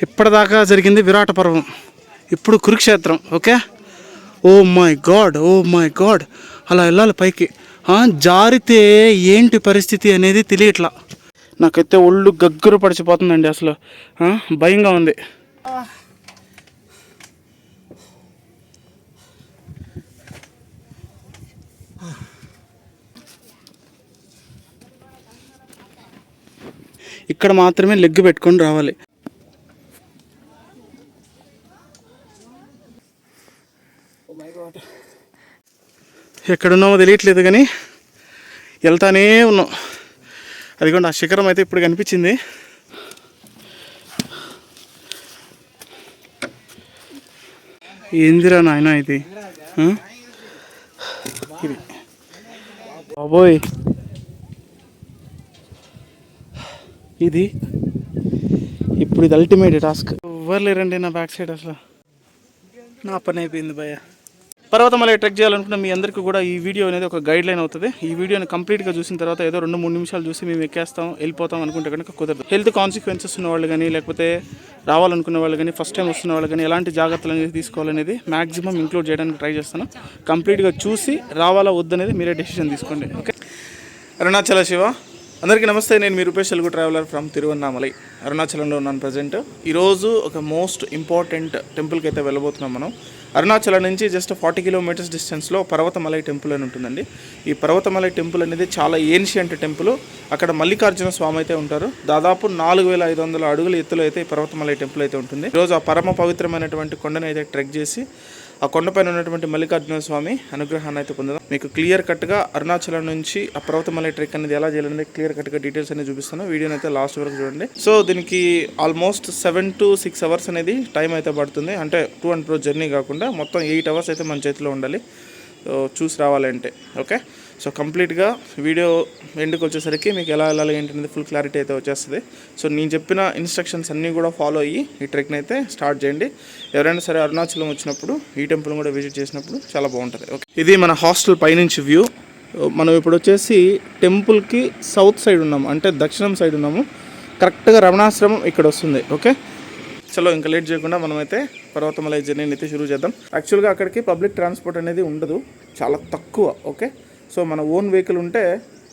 ఇప్పటిదాకా జరిగింది విరాట పర్వం, ఇప్పుడు Kurukshetra. Okay, oh my God అలా వెళ్ళాలి పైకి. జారితే ఏంటి పరిస్థితి అనేది తెలియట్లా. నాకైతే ఒళ్ళు గగ్గురు పడిచిపోతుందండి, అసలు భయంగా ఉంది. ఇక్కడ మాత్రమే లెగ్ పెట్టుకొని రావాలి. ఎక్కడున్నామో తెలియట్లేదు కానీ వెళ్తానే ఉన్నాం. అదిగోండి ఆ శిఖరం అయితే ఇప్పుడు కనిపించింది. ఏందిరా నాయన ఇది, ఇది బాబోయ్, ఇది ఇప్పుడు ఇది అల్టిమేట్ టాస్క్. ఎవరు లేరండి నా బ్యాక్ సైడ్, అసలు నా పని అయిపోయింది భయ్య. పర్వతమలై ట్రెక్ చేయాలనుకున్న మీ అందరికీ కూడా ఈ వీడియో అనేది ఒక గైడ్ లైన్ అవుతుంది. ఈ వీడియోని కంప్లీట్గా చూసిన తర్వాత ఏదో 2-3 నిమిషాలు చూసి మేము ఎక్కేస్తాం వెళ్ళిపోతాం అనుకుంటే కనుక కుదరదు. హెల్త్ కాన్సిక్వెన్సెస్ ఉన్న వాళ్ళు కానీ, లేకపోతే రావాలనుకున్న వాళ్ళు కానీ, ఫస్ట్ టైం వస్తున్న వాళ్ళు కానీ ఎలాంటి జాగ్రత్తలు అనేది తీసుకోవాలనేది మ్యాక్సిమం ఇంక్లూడ్ చేయడానికి ట్రై చేస్తాను. కంప్లీట్గా చూసి రావాలా వద్దనేది మీరే డెసిషన్ తీసుకోండి. ఓకే, అరుణాచల శివ. అందరికీ నమస్తే, నేను మీ రూపేష్ తెలుగు ట్రావెలర్ ఫ్రమ్ తిరువన్నామలై. అరుణాచలంలో ఉన్నాను ప్రజెంట్. ఈరోజు ఒక మోస్ట్ ఇంపార్టెంట్ టెంపుల్కి అయితే వెళ్ళబోతున్నాం మనం. అరుణాచలం నుంచి జస్ట్ 40 కిలోమీటర్స్ డిస్టెన్స్లో పర్వతమలై టెంపుల్ అని ఉంటుందండి. ఈ పర్వతమలై టెంపుల్ అనేది చాలా ఏన్షియంట్ టెంపుల్. అక్కడ మల్లికార్జున స్వామి అయితే ఉంటారు. దాదాపు 4500 అడుగుల ఎత్తులో అయితే ఈ పర్వతమలై టెంపుల్ అయితే ఉంటుంది. ఈరోజు ఆ పరమ పవిత్రమైనటువంటి కొండను అయితే ట్రెక్ చేసి ఆ కొండపైన ఉన్నటువంటి మల్లికార్జున స్వామి అనుగ్రహాన్ని అయితే పొందడం. మీకు క్లియర్ కట్గా అరుణాచలం నుంచి ఆ పర్వతమలై ట్రెక్ అనేది ఎలా చేయాలనేది క్లియర్ కట్గా డీటెయిల్స్ అనేది చూపిస్తాను. వీడియోని అయితే లాస్ట్ వరకు చూడండి. సో దీనికి ఆల్మోస్ట్ 7 to 6 అవర్స్ అనేది టైం అయితే పడుతుంది. అంటే 2 and 2 జర్నీ కాకుండా మొత్తం 8 అవర్స్ అయితే మన చేతిలో ఉండాలి చూసి రావాలంటే. ఓకే, సో కంప్లీట్గా వీడియో ఎండ్కి వచ్చేసరికి మీకు ఎలా వెళ్ళాలి ఏంటనేది ఫుల్ క్లారిటీ అయితే వచ్చేస్తుంది. సో నేను చెప్పిన ఇన్స్ట్రక్షన్స్ అన్నీ కూడా ఫాలో అయ్యి ఈ ట్రెక్ని అయితే స్టార్ట్ చేయండి. ఎవరైనా సరే అరుణాచలం వచ్చినప్పుడు ఈ టెంపుల్ కూడా విజిట్ చేసినప్పుడు చాలా బాగుంటుంది. ఓకే, ఇది మన హాస్టల్ పైనుంచి వ్యూ. మనం ఇప్పుడు వచ్చేసి టెంపుల్కి సౌత్ సైడ్ ఉన్నాము, అంటే దక్షిణం సైడ్ ఉన్నాము. కరెక్ట్గా రమణాశ్రమం ఇక్కడ వస్తుంది. ఓకే, చలో ఇంకా లేట్ చేయకుండా మనమైతే పర్వతమలై జర్నీని అయితే షురూ చేద్దాం. యాక్చువల్గా అక్కడికి పబ్లిక్ ట్రాన్స్పోర్ట్ అనేది ఉండదు, చాలా తక్కువ. ఓకే, సో మన ఓన్ వెహికల్ ఉంటే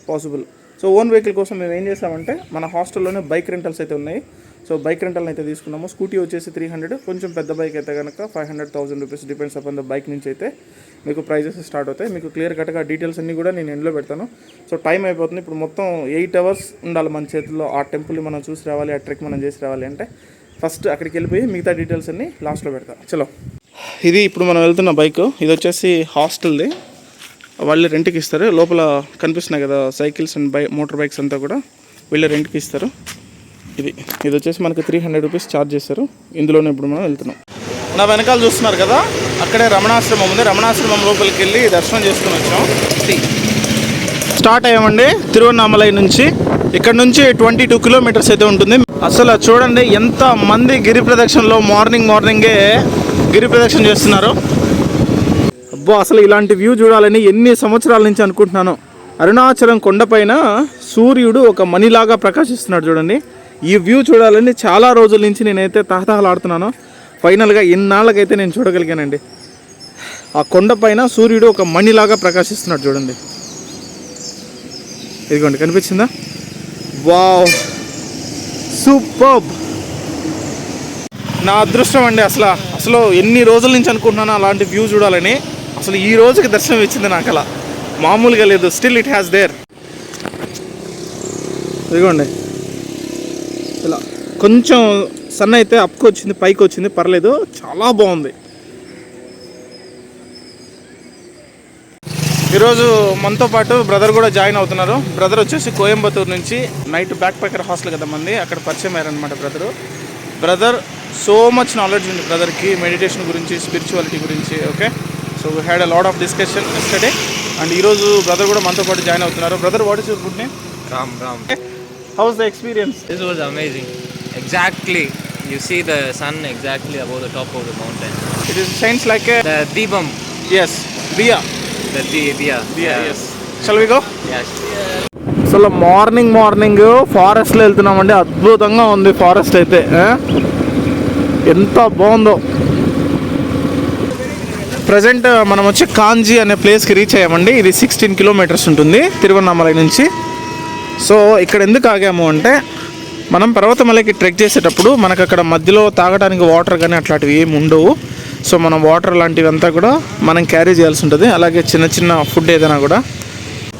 పాసిబుల్. సో ఓన్ వెహికల్ కోసం మేము ఏం చేసామంటే మన హాస్టల్లోనే బైక్ రెంటల్స్ అయితే ఉన్నాయి. సో బైక్ రెంటల్ని అయితే తీసుకున్నాము. స్కూటీ వచ్చేసి 300, కొంచెం పెద్ద బైక్ అయితే కనుక 500,000 rupees depends upon the bike నుంచి అయితే మీకు ప్రైజెస్ స్టార్ట్ అవుతాయి. మీకు క్లియర్ కట్గా డీటెయిల్స్ అన్నీ కూడా నేను ఎండ్లో పెడతాను. సో టైం అయిపోతుంది, ఇప్పుడు మొత్తం 8 అవర్స్ ఉండాలి మన చేతుల్లో. ఆ టెంపుల్ని మనం చూసి రావాలి, ఆ ట్రెక్ మనం చేసి రావాలి అంటే ఫస్ట్ అక్కడికి వెళ్ళిపోయి మిగతా డీటెయిల్స్ అన్నీ లాస్ట్లో పెడతా. చలో, ఇది ఇప్పుడు మనం వెళ్తున్న బైక్. ఇది వచ్చేసి హాస్టల్ది, వాళ్ళు రెంట్కి ఇస్తారు. లోపల కనిపిస్తున్నాయి కదా సైకిల్స్ అండ్ మోటార్ బైక్స్ అంతా కూడా వీళ్ళు రెంట్కి ఇస్తారు. ఇది వచ్చేసి మనకి 300 రూపీస్ ఛార్జ్ చేస్తారు. ఇందులోనే ఇప్పుడు మనం వెళ్తున్నాం. నా వెనకాల చూస్తున్నారు కదా, అక్కడే రమణాశ్రమం ఉంది. రమణాశ్రమం లోపలికి వెళ్ళి దర్శనం చేసుకుని వచ్చాం. స్టార్ట్ అయ్యామండి తిరువన్నామలై నుంచి. ఇక్కడ నుంచి 22 కిలోమీటర్స్ అయితే ఉంటుంది. అసలు చూడండి ఎంత మంది గిరి ప్రదక్షిణలో మార్నింగే గిరి ప్రదక్షిణ చేస్తున్నారు. అబ్బో, అసలు ఇలాంటి వ్యూ చూడాలని ఎన్ని సంవత్సరాల నుంచి అనుకుంటున్నాను. అరుణాచలం కొండపైన సూర్యుడు ఒక మణిలాగా ప్రకాశిస్తున్నాడు చూడండి. ఈ వ్యూ చూడాలని చాలా రోజుల నుంచి నేనైతే తహతహలాడుతున్నాను. ఫైనల్గా ఇన్నాళ్ళకైతే నేను చూడగలిగానండి. ఆ కొండపైన సూర్యుడు ఒక మణిలాగా ప్రకాశిస్తున్నాడు చూడండి. ఇదిగోండి, కనిపించిందా? Wow, superb. నా అదృష్టం అండి. అసలు ఎన్ని రోజుల నుంచి అనుకుంటున్నాను అలాంటి వ్యూ చూడాలని. అసలు ఈ రోజుకి దర్శనం ఇచ్చింది నాకు. అలా మామూలుగా లేదు. Still it has their. ఇదిగోండి, ఇలా కొంచెం సన్ అయితే అప్కి వచ్చింది, పైకి వచ్చింది, పర్లేదు, చాలా బాగుంది. ఈరోజు మనతో పాటు బ్రదర్ కూడా జాయిన్ అవుతున్నారు. బ్రదర్ వచ్చేసి కోయంబత్తూరు నుంచి నైట్ బ్యాక్ ప్యాకర్ హాస్టల్ కదా మంది, అక్కడ పరిచయం అయ్యారనమాట బ్రదర్. సో మచ్ నాలెడ్జ్ ఉంది బ్రదర్కి మెడిటేషన్ గురించి, స్పిరిచువాలిటీ గురించి. Okay, so we had a lot of discussion yesterday. And ఈరోజు బ్రదర్ కూడా మనతో పాటు జాయిన్ అవుతున్నారు. Brother, what is your good name? Ram. How was the experience? This was amazing. Exactly, you see the sun exactly above the top of the mountain. It shines like a... The Deepam. Yes, Diya. The Diya. Yes. Shall we go? Yes. అసలు morning ఫారెస్ట్లో వెళ్తున్నామండి. అద్భుతంగా ఉంది forest అయితే. ఎంత బాగుందో. Present మనం వచ్చి కాంజీ అనే ప్లేస్కి రీచ్ అయ్యామండి. ఇది 16 కిలోమీటర్స్ ఉంటుంది తిరువన్నామలై నుంచి. సో ఇక్కడ ఎందుకు ఆగాము అంటే, మనం పర్వతమలైకి ట్రెక్ చేసేటప్పుడు మనకు అక్కడ మధ్యలో తాగడానికి వాటర్ కానీ అట్లాంటివి ఏమి ఉండవు. సో మనం వాటర్ లాంటివి అంతా కూడా మనం క్యారీ చేయాల్సి ఉంటుంది. అలాగే చిన్న చిన్న ఫుడ్ ఏదైనా కూడా.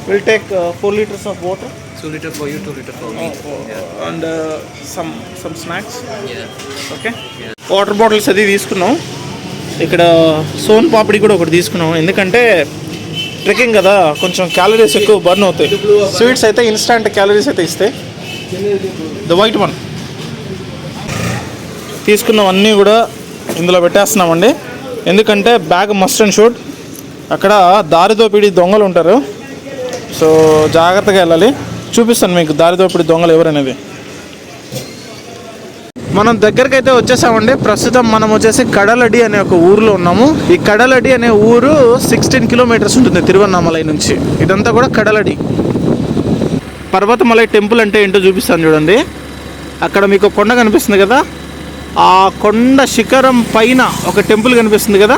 Will take 4 liters of water, 2 liters for you, 2 liters for me. And some snacks. Yeah. Okay, water bottles అది తీసుకున్నాం. ఇక్కడ సోన్ పాపిడి కూడా ఒకటి తీసుకున్నాం, ఎందుకంటే ట్రెక్కింగ్ కదా, కొంచెం క్యాలరీస్ ఎక్కువ బర్న్ అవుతాయి. స్వీట్స్ అయితే ఇన్స్టాంట్ క్యాలరీస్ అయితే ఇస్తాయి. ద వైట్ వన్ తీసుకున్నవన్నీ కూడా ఇందులో పెట్టేస్తున్నామండి, ఎందుకంటే బ్యాగ్ మస్ట్ అండ్ షుడ్. అక్కడ దారి దోపిడీ దొంగలు ఉంటారు, సో జాగ్రత్తగా వెళ్ళాలి. చూపిస్తాను మీకు దారి దోపిడీ దొంగలు ఎవరనేది. మనం దగ్గరికి అయితే వచ్చేసామండి. ప్రస్తుతం మనం వచ్చేసి కడలడి అనే ఒక ఊరిలో ఉన్నాము. ఈ కడలడి అనే ఊరు 16 కిలోమీటర్స్ ఉంటుంది తిరువన్నామలై నుంచి. ఇదంతా కూడా కడలడి. పర్వతమలై టెంపుల్ అంటే ఏంటో చూపిస్తాను చూడండి. అక్కడ మీకు కొండ కనిపిస్తుంది కదా, ఆ కొండ శిఖరం పైన ఒక టెంపుల్ కనిపిస్తుంది కదా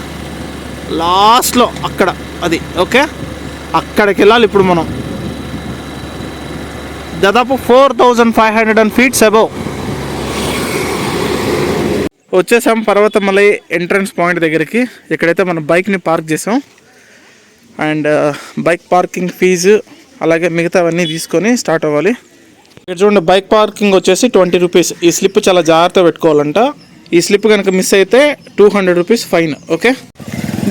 లాస్ట్లో, అక్కడ అది. ఓకే, అక్కడికి వెళ్ళాలి ఇప్పుడు మనం. దాదాపు 4500 feet అబౌవ్ వచ్చేసాం పర్వతమలై ఎంట్రన్స్ పాయింట్ దగ్గరికి. ఇక్కడైతే మనం బైక్ని పార్క్ చేసాం. అండ్ బైక్ పార్కింగ్ ఫీజు అలాగే మిగతావన్నీ తీసుకొని స్టార్ట్ అవ్వాలి. ఇక్కడ చూడండి, బైక్ పార్కింగ్ వచ్చేసి 20 రూపీస్. ఈ స్లిప్ చాలా జాగ్రత్తగా పెట్టుకోవాలంట. ఈ స్లిప్ కనుక మిస్ అయితే 200 rupees fine. Okay,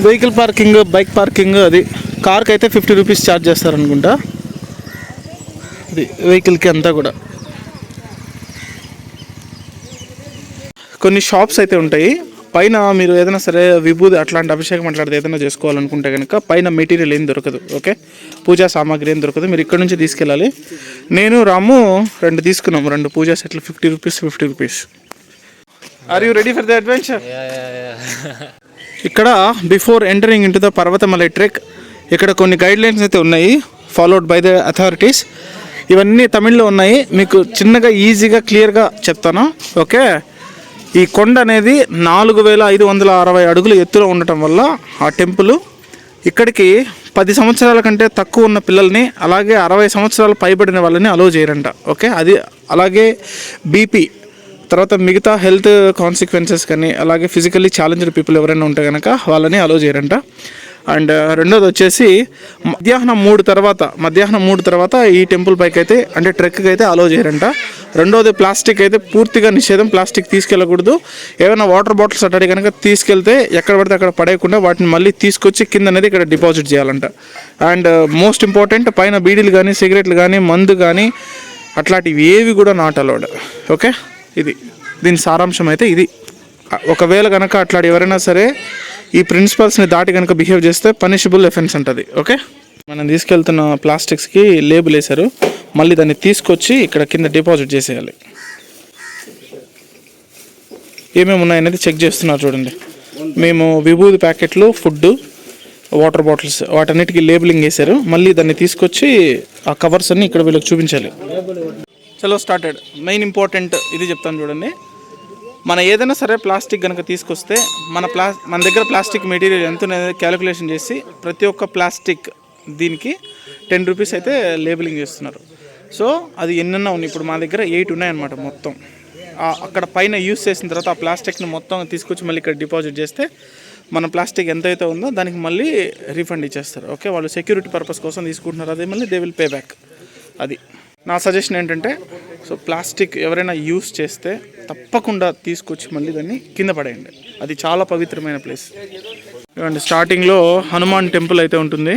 vehicle parking, bike parking అది. కార్కి అయితే 50 రూపీస్ ఛార్జ్ చేస్తారనుకుంటా. అది వెహికల్కి అంతా కూడా. కొన్ని షాప్స్ అయితే ఉంటాయి పైన. మీరు ఏదైనా సరే విభూది అట్లాంటి అభిషేకం అట్లాంటిది ఏదైనా చేసుకోవాలనుకుంటే కనుక పైన మెటీరియల్ ఏం దొరకదు. ఓకే, పూజా సామాగ్రి ఏం దొరకదు, మీరు ఇక్కడ నుంచి తీసుకెళ్ళాలి. నేను రాము 2 తీసుకున్నాము, 2 పూజా సెట్లు, 50 rupees 50 rupees. Are you ready for the adventure? ఇక్కడ before entering in to the Parvathamalai trek ఇక్కడ కొన్ని గైడ్ లైన్స్ అయితే ఉన్నాయి, ఫాలోడ్ బై ద అథారిటీస్. ఇవన్నీ తమిళ్లో ఉన్నాయి, మీకు చిన్నగా ఈజీగా క్లియర్గా చెప్తాను. ఓకే, ఈ కొండ అనేది 4560 అడుగులు ఎత్తులో ఉండటం వల్ల ఆ టెంపుల్ ఇక్కడికి 10 సంవత్సరాల కంటే తక్కువ ఉన్న పిల్లల్ని అలాగే 60 సంవత్సరాలు పైబడిన వాళ్ళని అలో చేయరంట. ఓకే, అది అలాగే బీపీ తర్వాత మిగతా హెల్త్ కాన్సిక్వెన్సెస్ కానీ అలాగే ఫిజికల్లీ ఛాలెంజ్డ్ పీపుల్ ఎవరైనా ఉంటే కనుక వాళ్ళని అలో చేయరంట. అండ్ రెండోది వచ్చేసి మధ్యాహ్నం 3 తర్వాత ఈ టెంపుల్ పైకి అయితే అంటే ట్రెక్కి అయితే అలో చేయరంట. రెండోది ప్లాస్టిక్ అయితే పూర్తిగా నిషేధం, ప్లాస్టిక్ తీసుకెళ్ళకూడదు. ఏమైనా వాటర్ బాటిల్స్ అట్టడి కనుక తీసుకెళ్తే ఎక్కడ పడితే అక్కడ పడేయకుండా వాటిని మళ్ళీ తీసుకొచ్చి కింద అనేది ఇక్కడ డిపాజిట్ చేయాలంట. అండ్ మోస్ట్ ఇంపార్టెంట్, పైన బీడీలు కానీ సిగరెట్లు కానీ మందు కానీ అట్లాంటివి ఏవి కూడా నాట్ అలౌడ్. ఓకే, ఇది దీని సారాంశం అయితే ఇది. ఒకవేళ కనుక అట్లాంటి ఎవరైనా సరే ఈ ప్రిన్సిపల్స్ని దాటి కనుక బిహేవ్ చేస్తే పనిషబుల్ ఎఫెన్స్ ఉంటుంది. ఓకే, మనం తీసుకెళ్తున్న ప్లాస్టిక్స్కి లేబుల్ వేశారు, మళ్ళీ దాన్ని తీసుకొచ్చి ఇక్కడ కింద డిపాజిట్ చేసేయాలి. ఏమేమి ఉన్నాయనేది చెక్ చేస్తున్నారు చూడండి. మేము విభూది ప్యాకెట్లు, ఫుడ్, వాటర్ బాటిల్స్ వాటన్నిటికీ లేబులింగ్ వేశారు. మళ్ళీ దాన్ని తీసుకొచ్చి ఆ కవర్స్ అన్ని ఇక్కడ వీళ్ళకి చూపించాలి. చలో స్టార్టెడ్. మెయిన్ ఇంపార్టెంట్ ఇది చెప్తాను చూడండి. మన ఏదైనా సరే ప్లాస్టిక్ కనుక తీసుకొస్తే మన దగ్గర ప్లాస్టిక్ మెటీరియల్ ఎంత క్యాలిక్యులేషన్ చేసి ప్రతి ఒక్క ప్లాస్టిక్ దీనికి 10 రూపీస్ అయితే లేబులింగ్ చేస్తున్నారు. సో అది ఎన్నెన్నా ఉన్నాయి, ఇప్పుడు మా దగ్గర 8 ఉన్నాయన్నమాట మొత్తం. అక్కడ పైన యూస్ చేసిన తర్వాత ఆ ప్లాస్టిక్ని మొత్తం తీసుకొచ్చి మళ్ళీ ఇక్కడ డిపాజిట్ చేస్తే మన ప్లాస్టిక్ ఎంతైతే ఉందో దానికి మళ్ళీ రీఫండ్ ఇచ్చేస్తారు. ఓకే, వాళ్ళు సెక్యూరిటీ పర్పస్ కోసం తీసుకుంటున్నారు, అదే మళ్ళీ దే విల్ పే బ్యాక్. అది నా సజెషన్ ఏంటంటే, సో ప్లాస్టిక్ ఎవరైనా యూస్ చేస్తే తప్పకుండా తీసుకొచ్చి మళ్ళీ దాన్ని కింద పడేయండి. అది చాలా పవిత్రమైన ప్లేస్. ఇవ్వండి, స్టార్టింగ్లో హనుమాన్ టెంపుల్ అయితే ఉంటుంది,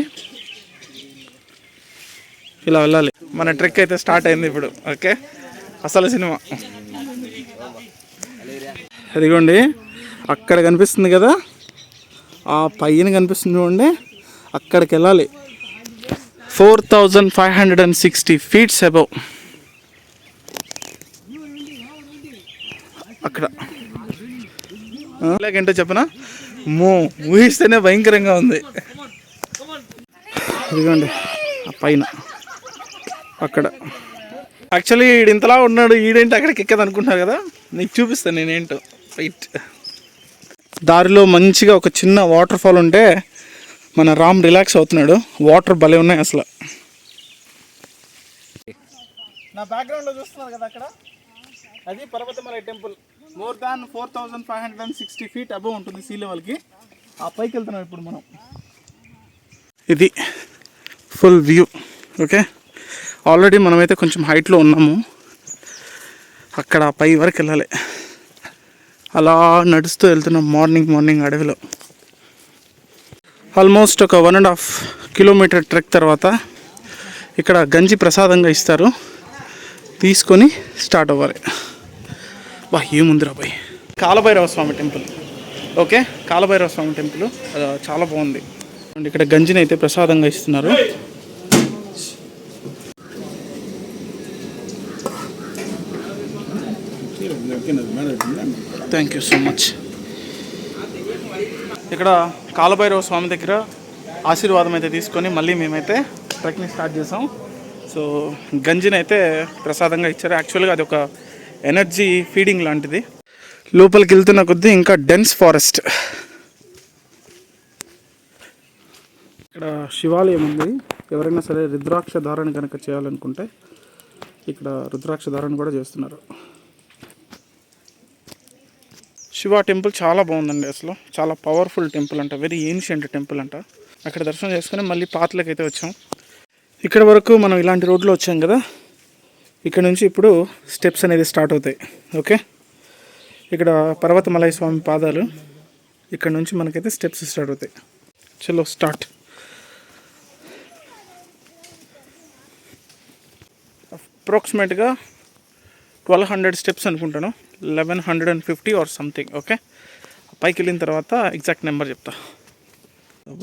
ఇలా వెళ్ళాలి. మన ట్రెక్ అయితే స్టార్ట్ అయింది ఇప్పుడు. ఓకే, అసలు సినిమా అదిగోండి అక్కడ కనిపిస్తుంది కదా, ఆ పైన కనిపిస్తుంది చూడండి, అక్కడికి వెళ్ళాలి. 4560 feet అబౌవ్ అక్కడ. ఏంటో చెప్పనా, ఊహిస్తేనే భయంకరంగా ఉంది. ఇదిగోండి ఆ పైన అక్కడ. యాక్చువల్లీ ఇంతలా ఉన్నాడు, ఈడేంటి అక్కడికి ఎక్కదు అనుకుంటున్నారు కదా, నీకు చూపిస్తాను నేనేంటో. రైట్. దారిలో మంచిగా ఒక చిన్న వాటర్ ఫాల్ ఉంటే మన రామ్ రిలాక్స్ అవుతున్నాడు. వాటర్ భలే ఉన్నాయి అసలు. నా బ్యాక్గ్రౌండ్లో చూస్తున్నారు కదా అక్కడ, అది Parvathamalai temple. More than 4560 feet above ఉంటుంది సీ లెవెల్కి. ఆ పైకి వెళ్తున్నాం ఇప్పుడు మనం. ఇది ఫుల్ వ్యూ. ఓకే, ఆల్రెడీ మనమైతే కొంచెం హైట్లో ఉన్నాము. అక్కడ పై వరకు వెళ్ళాలి. అలా నడుస్తూ వెళ్తున్నాం మార్నింగ్ అడవిలో. ఆల్మోస్ట్ ఒక 1.5 kilometer ట్రెక్ తర్వాత ఇక్కడ గంజి ప్రసాదంగా ఇస్తారు, తీసుకొని స్టార్ట్ అవ్వాలి. బా ఏముందిరా బాయ్, కాలభైరవ స్వామి టెంపుల్. ఓకే, కాలభైరవ స్వామి టెంపుల్ చాలా బాగుంది. ఇక్కడ గంజిని అయితే ప్రసాదంగా ఇస్తున్నారు. Thank you so much. ఇక్కడ కాలభైరవ స్వామి దగ్గర ఆశీర్వాదం అయితే తీసుకొని మళ్ళీ మేమైతే ట్రెక్ని స్టార్ట్ చేసాం. సో గంజిని అయితే ప్రసాదంగా ఇచ్చారు. యాక్చువల్గా అది ఒక ఎనర్జీ ఫీడింగ్ లాంటిది. లోపలికి వెళ్తున్న కొద్దీ ఇంకా డెన్స్ ఫారెస్ట్. ఇక్కడ శివాలయం ఉంది. ఎవరైనా సరే రుద్రాక్ష ధారణ కనుక చేయాలనుకుంటే ఇక్కడ రుద్రాక్ష ధారణ కూడా చేస్తున్నారు. శివ టెంపుల్ చాలా బాగుందండి. అసలు చాలా పవర్ఫుల్ టెంపుల్ అంట, వెరీ ఏన్షియంట్ టెంపుల్ అంట. అక్కడ దర్శనం చేసుకుని మళ్ళీ పాత్రలకు అయితే వచ్చాం. ఇక్కడ వరకు మనం ఇలాంటి రోడ్లో వచ్చాం కదా, ఇక్కడ నుంచి ఇప్పుడు స్టెప్స్ అనేది స్టార్ట్ అవుతాయి. ఓకే, ఇక్కడ పర్వతమలై స్వామి పాదాలు, ఇక్కడ నుంచి మనకైతే స్టెప్స్ స్టార్ట్ అవుతాయి. చలో స్టార్ట్. అప్రాక్సిమేట్గా 1200 స్టెప్స్ అనుకుంటాను, 1150 ఆర్ సంథింగ్. ఓకే, పైకి వెళ్ళిన తర్వాత ఎగ్జాక్ట్ నెంబర్ చెప్తా.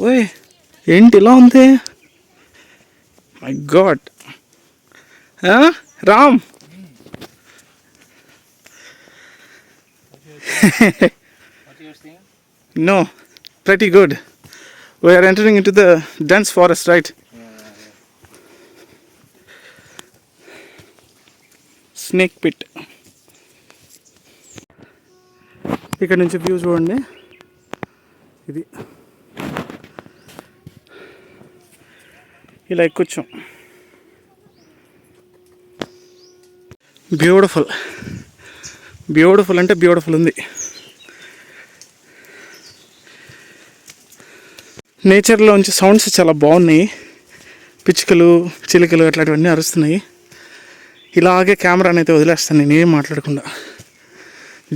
ఓయ్ ఏంటి ఇలా ఉంది, my god. Ram no, pretty good. We are entering into the dense forest, right? Snake pit. ఇక్కడ నుంచి వ్యూ చూడండి. ఇది ఇలా ఎక్కొచ్చాం. బ్యూటిఫుల్ అంటే బ్యూటిఫుల్ ఉంది. నేచర్లో ఉంచి సౌండ్స్ చాలా బాగున్నాయి. పిచ్చుకలు, చిలుకలు అట్లాంటివన్నీ అరుస్తున్నాయి. ఇలాగే కెమెరాని అయితే వదిలేస్తాను నేను ఏం మాట్లాడకుండా.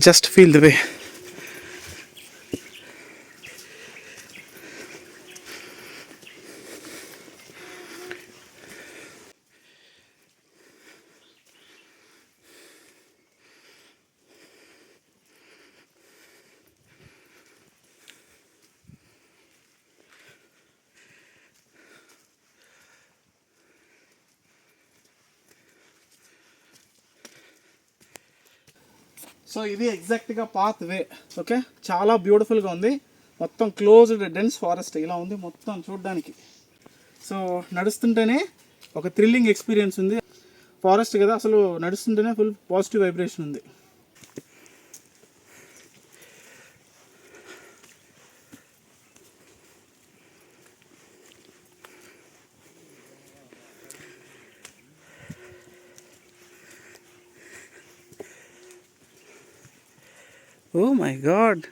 Just feel the way. So ఇది ఎగ్జాక్ట్గా పాత్ వే. ఓకే, చాలా బ్యూటిఫుల్గా ఉంది. మొత్తం క్లోజ్డ్ డెన్స్ ఫారెస్ట్ ఇలా ఉంది మొత్తం చూడడానికి. సో నడుస్తుంటేనే ఒక థ్రిల్లింగ్ ఎక్స్పీరియన్స్ ఉంది. ఫారెస్ట్ కదా, అసలు నడుస్తుంటేనే ఫుల్ పాజిటివ్ వైబ్రేషన్ ఉంది. ఓ మై గాడ్,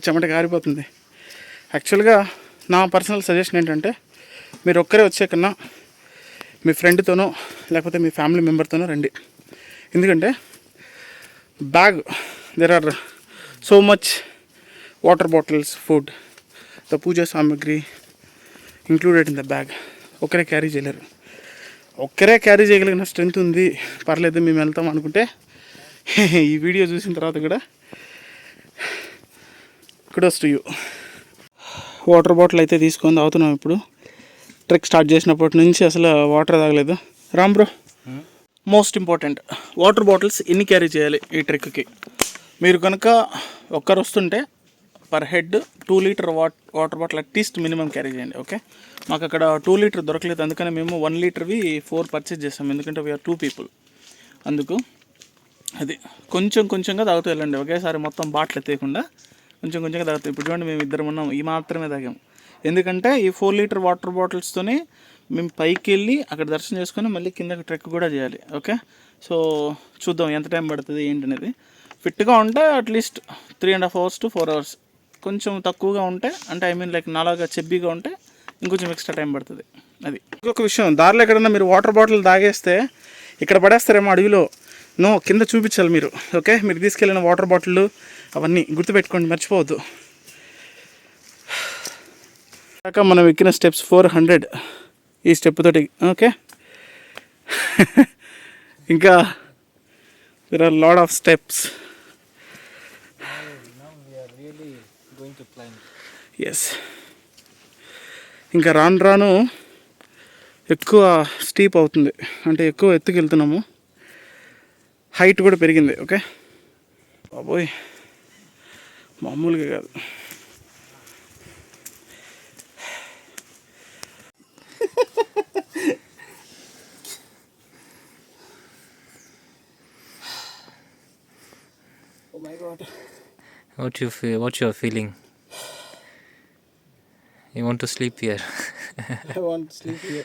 చెమట కారిపోతుంది. యాక్చువల్గా నా పర్సనల్ సజెషన్ ఏంటంటే, మీరు ఒక్కరే వచ్చే కన్నా మీ ఫ్రెండ్తోనో లేకపోతే మీ ఫ్యామిలీ మెంబర్తోనో రండి. ఎందుకంటే bag, there are so much water bottles, food, the puja సామాగ్రి ఇంక్లూడెడ్ ఇన్ ద బ్యాగ్. ఒక్కరే క్యారీ చేయలేరు. ఒక్కరే క్యారీ చేయగలిగిన స్ట్రెంత్ ఉంది, పర్లేదు మేము వెళ్తాం అనుకుంటే ఈ వీడియో చూసిన తర్వాత కూడా kudos to you. Water bottle అయితే తీసుకొని తాగుతున్నాం ఇప్పుడు. ట్రెక్ స్టార్ట్ చేసినప్పటి నుంచి అసలు వాటర్ తాగలేదు. Ram bro, most important, water bottles ఎన్ని క్యారీ చేయాలి ఈ ట్రెక్కి? మీరు కనుక ఒక్కరు వస్తుంటే per head 2 litre water bottle at least minimum carry చేయండి. ఓకే, మాకు అక్కడ 2 లీటర్ దొరకలేదు, అందుకని మేము 1 లీటర్వి 4 పర్చేజ్ చేసాం. ఎందుకంటే వీఆర్ 2 people. అందుకు అది కొంచెం కొంచెంగా తాగుతూ వెళ్ళండి, ఒకేసారి మొత్తం బాటిల్ ఎత్తేయకుండా కొంచెం కొంచెంగా తాగుతాం. ఇప్పుడు చూడండి మేము ఇద్దరం ఉన్నాం, ఈ మాత్రమే తాగాము. ఎందుకంటే ఈ 4 లీటర్ వాటర్ బాటిల్స్తోనే మేము పైకి వెళ్ళి అక్కడ దర్శనం చేసుకొని మళ్ళీ కిందకి ట్రెక్ కూడా చేయాలి. ఓకే, సో చూద్దాం ఎంత టైం పడుతుంది ఏంటనేది. ఫిట్గా ఉంటే అట్లీస్ట్ 3.5 hours to 4 hours. కొంచెం తక్కువగా ఉంటే అంటే ఐ మీన్ లైక్ నాలాగా చెబ్బీగా ఉంటే ఇంకొంచెం ఎక్స్ట్రా టైం పడుతుంది. అది ఇంకొక విషయం, దారిలో ఎక్కడన్నా మీరు వాటర్ బాటిల్ తాగేస్తే ఇక్కడ పడేస్తారేమో అడవిలో, నో, కింద చూపించాలి మీరు. ఓకే, మీరు తీసుకెళ్ళిన వాటర్ బాటిల్ అవన్నీ గుర్తుపెట్టుకోండి, మర్చిపోవద్దు. కాక మనం ఎక్కిన స్టెప్స్ 400 ఈ స్టెప్ తోటి. ఓకే ఇంకా there are lot of steps. Yes, ఇంకా రాను రాను ఎక్కువ స్టీప్ అవుతుంది, అంటే ఎక్కువ ఎత్తుకు వెళ్తున్నాము, హైట్ కూడా పెరిగింది. ఓకే బాబోయ్, మామూలుగా కాదు. Oh my God. What you are feeling? You want to sleep here? I want to sleep here.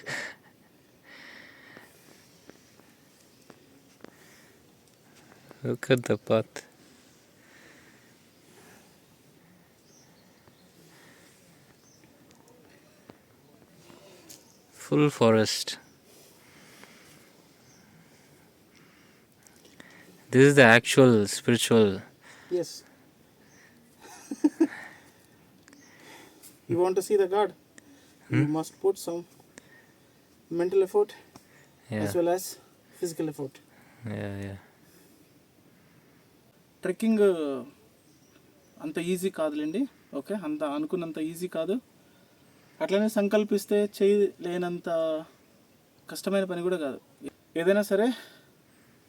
Look at the path. Full forest. This is the actual spiritual. Yes. You want to see the God? You must put some mental effort as well as physical effort. Yeah. Trekking అంత easy కాదులేండి. Okay, అంత అనుకున్నంత easy కాదు. అట్లనే సంకల్పిస్తే చేయలేనంత కష్టమైన పని కూడా కాదు. ఏదైనా సరే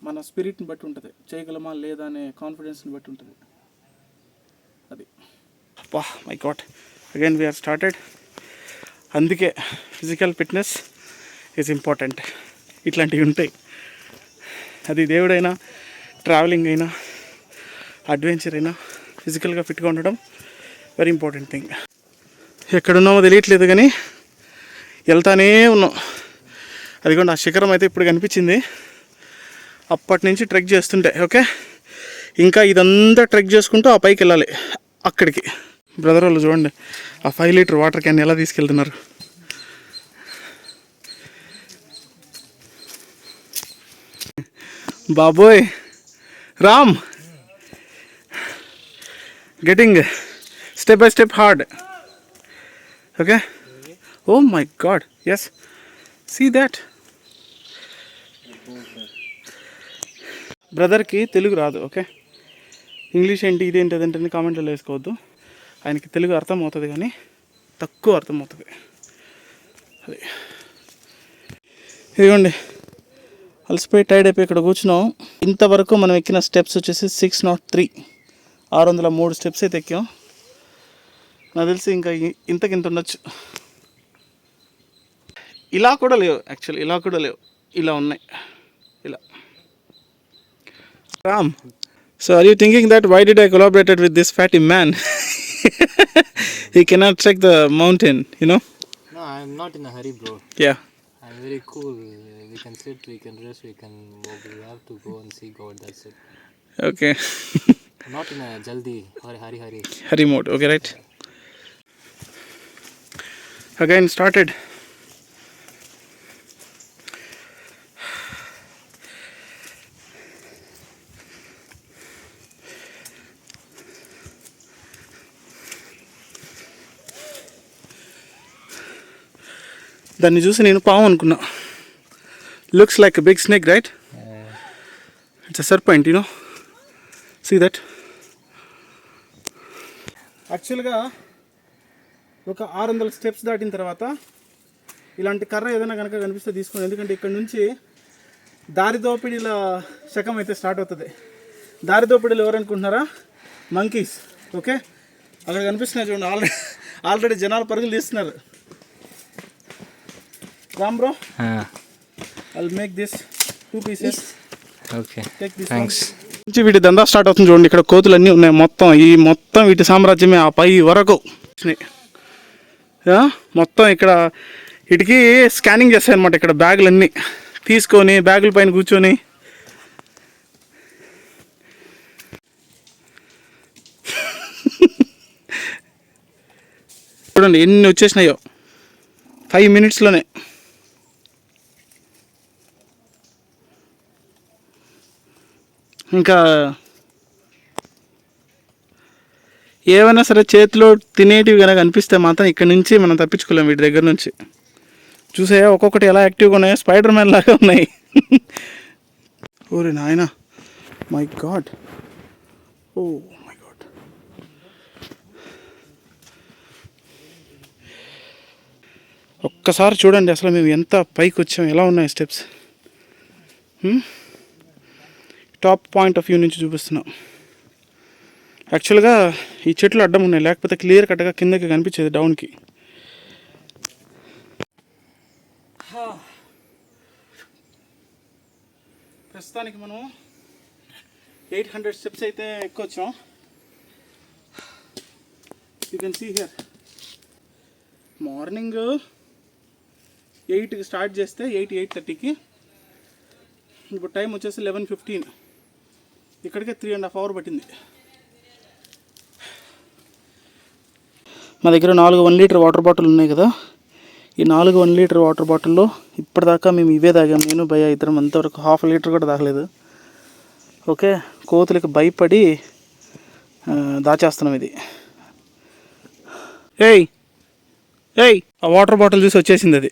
మన స్పిరిట్ని బట్టి ఉంటుంది, చేయగలమా లేదా అనే కాన్ఫిడెన్స్ని బట్టి ఉంటుంది. అది my god, again we are started. అందుకే ఫిజికల్ ఫిట్నెస్ ఈజ్ ఇంపార్టెంట్. ఇట్లాంటివి ఉంటాయి, అది దేవుడైనా, ట్రావెలింగ్ అయినా, అడ్వెంచర్ అయినా ఫిజికల్గా ఫిట్గా ఉండడం వెరీ ఇంపార్టెంట్ థింగ్. ఎక్కడున్నామో తెలియట్లేదు కానీ వెళ్తానే ఉన్నాం. అదిగోండి ఆ శిఖరం అయితే ఇప్పుడు కనిపించింది, అప్పటి నుంచి ట్రెక్ చేస్తుంటే. ఓకే, ఇంకా ఇదంతా ట్రెక్ చేసుకుంటూ ఆ పైకి వెళ్ళాలి అక్కడికి. బ్రదర్ వాళ్ళు చూడండి ఆ 5 లీటర్ వాటర్ క్యాన్ ఎలా తీసుకెళ్తున్నారు. బాబోయ్ Ram, getting step by step hard. Okay, oh my god, yes, see that. బ్రదర్కి తెలుగు రాదు. ఓకే, ఇంగ్లీష్ ఏంటి ఇదేంటి అదేంటని కామెంట్లో వేసుకోవద్దు. ఆయనకి తెలుగు అర్థమవుతుంది కానీ తక్కువ అర్థమవుతుంది. అది ఇదిగోండి అలసిపోయి టైర్డ్ అయిపోయి ఇక్కడ కూర్చున్నాం. ఇంతవరకు మనం ఎక్కిన స్టెప్స్ వచ్చేసి 603 603 స్టెప్స్ అయితే ఎక్కాం. నాకు తెలిసి ఇంకా ఇంతకింత ఉండొచ్చు. ఇలా కూడా లేవు, యాక్చువల్లీ ఇలా కూడా లేవు, ఇలా ఉన్నాయి ఇలా. Ram, so are you thinking that why did I collaborated with this fatty man? He cannot trek the mountain, you know? No, I'm not in a hurry, bro. Yeah. I'm very cool. We can sit, we can rest, we can walk. We have to go and see God, that's it. Okay. I'm not in a jaldi or hurry. Hurry mode, okay, right? Again started. దాన్ని చూసి నేను పాము అనుకున్నా. Looks like a big snake, right? It's a serpent, you know. See that. యాక్చువల్గా ఒక 600 steps దాటిన తర్వాత ఇలాంటి కర్ర ఏదైనా కనుక కనిపిస్తే తీసుకోండి. ఎందుకంటే ఇక్కడ నుంచి దారి దోపిడీల శకం అయితే స్టార్ట్ అవుతుంది. దారి దోపిడీలు ఎవరు అనుకుంటున్నారా? మంకీస్. ఓకే, అక్కడ కనిపిస్తున్నాయి చూడండి, ఆల్రెడీ జనాలు పరుగులు తీస్తున్నారు. Ram bro, I'll make this 2 pieces. Okay. Take this Thanks. one. నుంచి వీటి దందా స్టార్ట్ అవుతుంది చూడండి. ఇక్కడ కోతులు అన్నీ ఉన్నాయి మొత్తం. ఈ మొత్తం వీటి సామ్రాజ్యమే ఆ పై వరకు మొత్తం. ఇక్కడ వీటికి స్కానింగ్ చేస్తాయి అనమాట. ఇక్కడ బ్యాగులన్నీ తీసుకొని బ్యాగుల పైన కూర్చొని చూడండి ఎన్ని వచ్చేసినాయో 5 minutesలోనే. ఇంకా ఏమైనా సరే చేతిలో తినేటివి కనుక అనిపిస్తే మాత్రం ఇక్కడ నుంచి మనం తప్పించుకోలేం వీటి దగ్గర నుంచి. చూసే ఒక్కొక్కటి ఎలా యాక్టివ్గా ఉన్నాయో, స్పైడర్ మ్యాన్ లాగా ఉన్నాయి. ఓరే నాయనా, my God, oh my god. ఒక్కసారి చూడండి అసలు మేము ఎంత పైకి వచ్చాం, ఎలా ఉన్నాయి steps. Top point of view నుంచి చూపిస్తున్నాం. యాక్చువల్గా ఈ చెట్లు అడ్డం ఉన్నాయి, లేకపోతే క్లియర్ కట్గా కిందకి కనిపించేది డౌన్కి. ప్రస్తుతానికి మనం 800 స్టెప్స్ అయితే ఎక్కొచ్చాం. You can see here. Morning 8కి స్టార్ట్ చేస్తే 8:30కి, ఇప్పుడు టైం వచ్చేసి 11:15. ఇక్కడికే 3.5 hours పట్టింది. మా దగ్గర 4 1 లీటర్ వాటర్ బాటిల్ ఉన్నాయి కదా. ఈ 4 1 లీటర్ వాటర్ బాటిల్లో ఇప్పటిదాకా మేము ఇవే తాగాం. నేను భయ ఇద్దరం అంతవరకు 1/2 లీటర్ కూడా తాగలేదు. ఓకే, కోతులకి భయపడి దాచేస్తున్నాం ఇది. ఏయ్ ఏయ్, ఆ వాటర్ బాటిల్ చూసి వచ్చేసింది అది.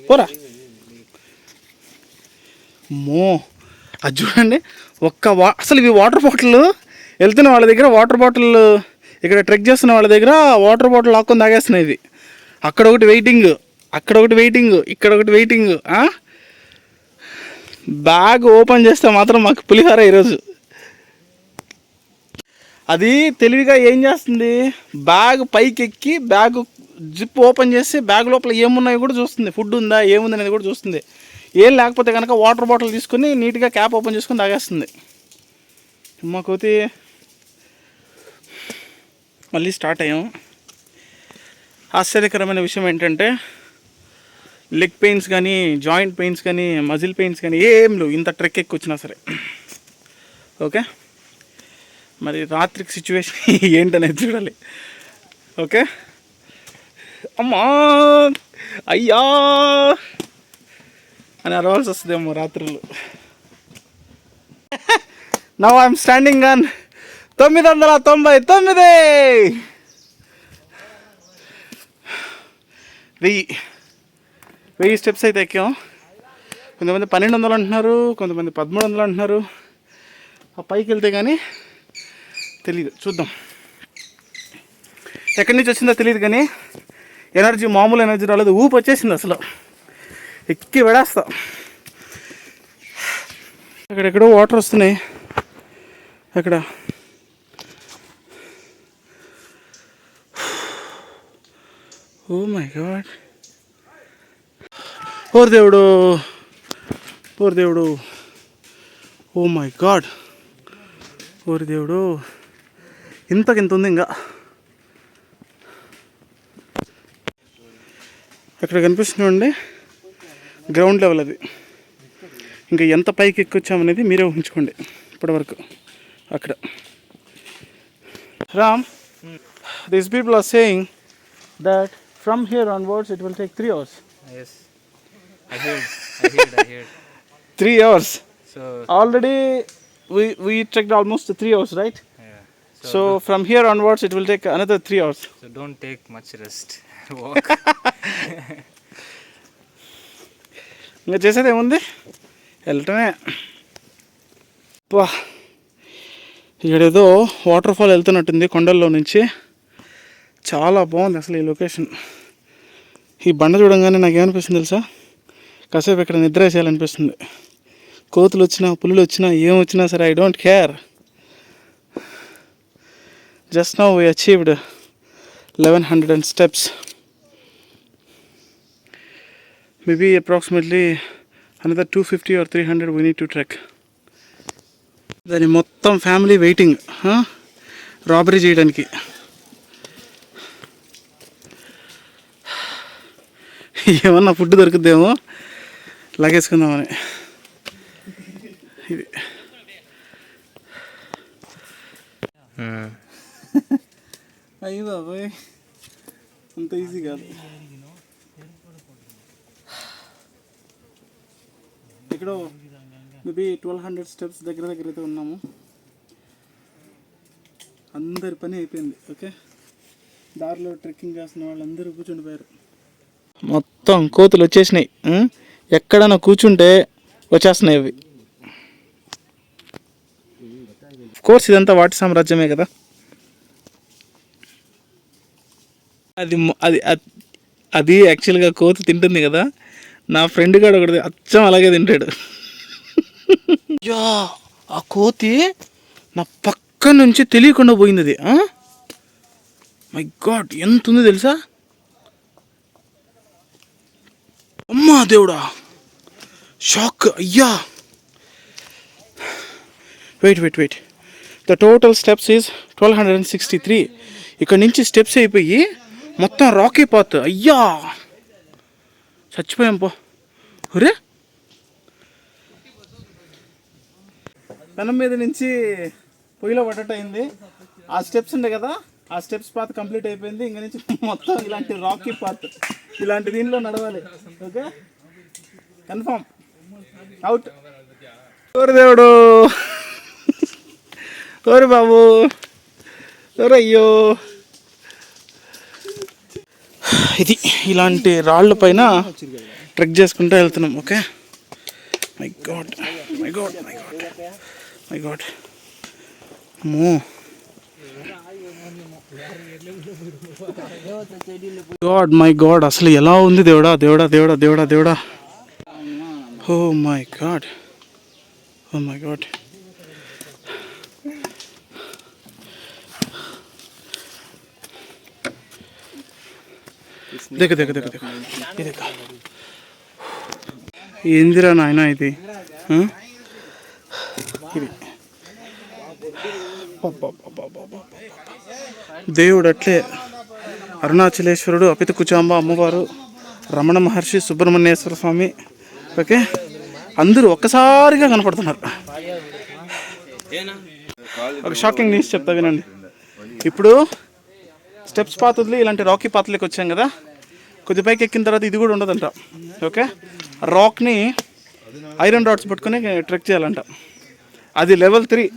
పోరా మో. అది చూడండి, అసలు ఇవి వాటర్ బాటిల్ వెళ్తున్న వాళ్ళ దగ్గర, వాటర్ బాటిల్ ఇక్కడ ట్రెక్ చేస్తున్న వాళ్ళ దగ్గర వాటర్ బాటిల్ లాక్కొని తాగేస్తున్నాయి ఇది. అక్కడ ఒకటి వెయిటింగ్, అక్కడ ఒకటి వెయిటింగ్, ఇక్కడ ఒకటి వెయిటింగ్. బ్యాగ్ ఓపెన్ చేస్తే మాత్రం మాకు పులిహార ఈరోజు. అది తెలివిగా ఏం చేస్తుంది, బ్యాగ్ పైకి ఎక్కి బ్యాగ్ జిప్ ఓపెన్ చేసి బ్యాగ్ లోపల ఏమున్నాయో కూడా చూస్తుంది, ఫుడ్ ఉందా ఏముంది అనేది కూడా చూస్తుంది. ఏం లేకపోతే కనుక వాటర్ బాటిల్ తీసుకుని నీట్గా క్యాప్ ఓపెన్ చేసుకుని తాగేస్తుంది. అమ్మ కోతి. మళ్ళీ స్టార్ట్ అయ్యాం. ఆశ్చర్యకరమైన విషయం ఏంటంటే లెగ్ పెయిన్స్ కానీ, జాయింట్ పెయిన్స్ కానీ, మజిల్ పెయిన్స్ కానీ ఏం లేవు ఇంత ట్రెక్ ఎక్కువ వచ్చినా సరే. ఓకే, మరి రాత్రికి సిచ్యువేషన్ ఏంటనేది చూడాలి. ఓకే, అమ్మా అయ్యా అని అరవాల్సి వస్తుందేమో రాత్రులు. Now I'm standing on 999. 1000 steps అయితే ఎక్కాం. కొంతమంది 1200 అంటున్నారు, కొంతమంది 1300 అంటున్నారు. ఆ పైకి వెళ్తే కానీ తెలీదు, చూద్దాం. ఎక్కడి నుంచి వచ్చిందో తెలియదు కానీ ఎనర్జీ మామూలు ఎనర్జీ రాలేదు, ఊపు వచ్చేసింది అసలు. ఎక్కి వెడేస్తా. అక్కడెక్కడో వాటర్ వస్తున్నాయి. అక్కడ ఓ మై గాడ్, ఓర్ దేవుడు, ఓర్ దేవుడు, ఓ మై గాడ్, ఓరి దేవుడు, ఇంతకింత ఉంది. ఇంకా అక్కడ కనిపిస్తుందండి గ్రౌండ్ లెవెల్. అది ఇంకా ఎంత పైకి ఎక్కొచ్చామనేది మీరే ఊహించుకోండి. ఇప్పటివరకు అక్కడ Ram, these people are saying that from here onwards it will take 3 hours. Yes, I heard. 3 hours. So already we trekked almost 3 hours, right? yeah. So from here onwards it will take another 3 hours. So don't take much rest. Walk. ఇంకా చేసేది ఏముంది, వెళ్ళటమే. ఇక్కడేదో water fall వెళ్తున్నట్టుంది కొండల్లో నుంచి. చాలా బాగుంది అసలు ఈ లొకేషన్. ఈ బండ చూడంగానే నాకు ఏమనిపిస్తుంది తెలుసా, కాసేపు ఇక్కడ నిద్ర వేసేయాలనిపిస్తుంది. కోతులు వచ్చినా, పులులు వచ్చినా, ఏం వచ్చినా సరే I don't care. Just now we achieved 1100 steps. Maybe approximately another 250 or 300 we need to trek. దాని మొత్తం ఫ్యామిలీ వెయిటింగ్ రాబరీ చేయడానికి. ఏమన్నా ఫుడ్ దొరుకుద్దేమో లాగేసుకుందామని. ఇది అయ్యి బాబాయ్ అంత ఈజీ కాదు. ఇక్కడ మేబీ 1200 స్టెప్స్ దగ్గర అయితే ఉన్నాము. అందరి పని అయిపోయింది. ఓకే, దారిలో ట్రెక్కింగ్ చేస్తున్న వాళ్ళందరూ కూర్చుండిపోయారు. మొత్తం కోతులు వచ్చేసినాయి. ఎక్కడన్నా కూర్చుంటే వచ్చేస్తున్నాయి అవి. కోర్స్ ఇదంతా వాటి సామ్రాజ్యమే కదా. అది అది అది యాక్చువల్గా కోతి తింటుంది కదా. నా ఫ్రెండ్ గాడు ఒకటి అచ్చం అలాగే తింటాడు. యా, ఆ కోతి నా పక్క నుంచి తెలియకుండా పోయింది. అది మై గాడ్ ఎంత ఉంది తెలుసా. అమ్మా దేవుడా, షాక్. అయ్యా, wait the total steps is 1263. ఇక్కడ నుంచి స్టెప్స్ అయిపోయి మొత్తం రాకీ పాత్. అయ్యా చచ్చిపోయాం పో. ఒరే, పెనం మీద నుంచి పొయ్యిలో పడ్డట్టు అయింది. ఆ స్టెప్స్ ఉండే కదా, ఆ స్టెప్స్ పాత్ కంప్లీట్ అయిపోయింది. ఇంక నుంచి మొత్తం ఇలాంటి రాకీ పాత్, ఇలాంటి దీనిలో నడవాలి. Okay, confirm out. ఓరి దేవుడు, ఓరి బాబు, ఓరయ్యో. ఇది ఇలాంటి రాళ్ళ పైన ట్రెక్ చేసుకుంటూ వెళ్తున్నాం. ఓకే, మై గాడ్ మో మై గాడ్, అసలు ఎలా ఉంది దేవుడా. ఓ మై గాడ్. దేక ఏందిరా నాయన ఇది. ఇది దేవుడు అట్లే అరుణాచలేశ్వరుడు, అపిత కుచాంబ అమ్మవారు, రమణ మహర్షి, సుబ్రహ్మణ్యేశ్వర స్వామి. ఓకే, అందరూ ఒక్కసారిగా కనపడుతున్నారు. ఒక షాకింగ్ న్యూస్ చెప్తా వినండి. ఇప్పుడు స్టెప్స్ పాత్ వదిలి ఇలాంటి రాకీ పాత్రలోకి వచ్చాం కదా. కొద్ది పైకి ఎక్కిన తర్వాత ఇది కూడా ఉండదంట. ఓకే, రాక్ని ఐరన్ రాడ్స్ పట్టుకొని ట్రెక్ చేయాలంట. అది లెవెల్ 3.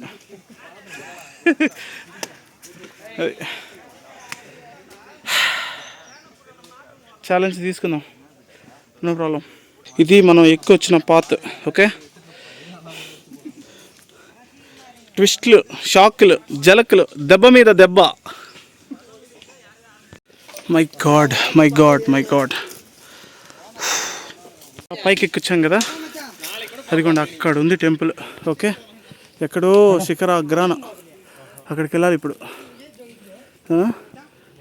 ఛాలెంజ్ తీసుకుందాం, నో ప్రాబ్లం. ఇది మనం ఎక్కువ వచ్చిన పాత్. ఓకే, ట్విస్ట్లు, షాక్లు, జలకులు, దెబ్బ మీద దెబ్బ. My God. పైకి ఎక్కొచ్చాం కదా, అదిగోండి అక్కడ ఉంది టెంపుల్. ఓకే, ఎక్కడో శిఖరాగ్రాన అక్కడికి వెళ్ళాలి ఇప్పుడు.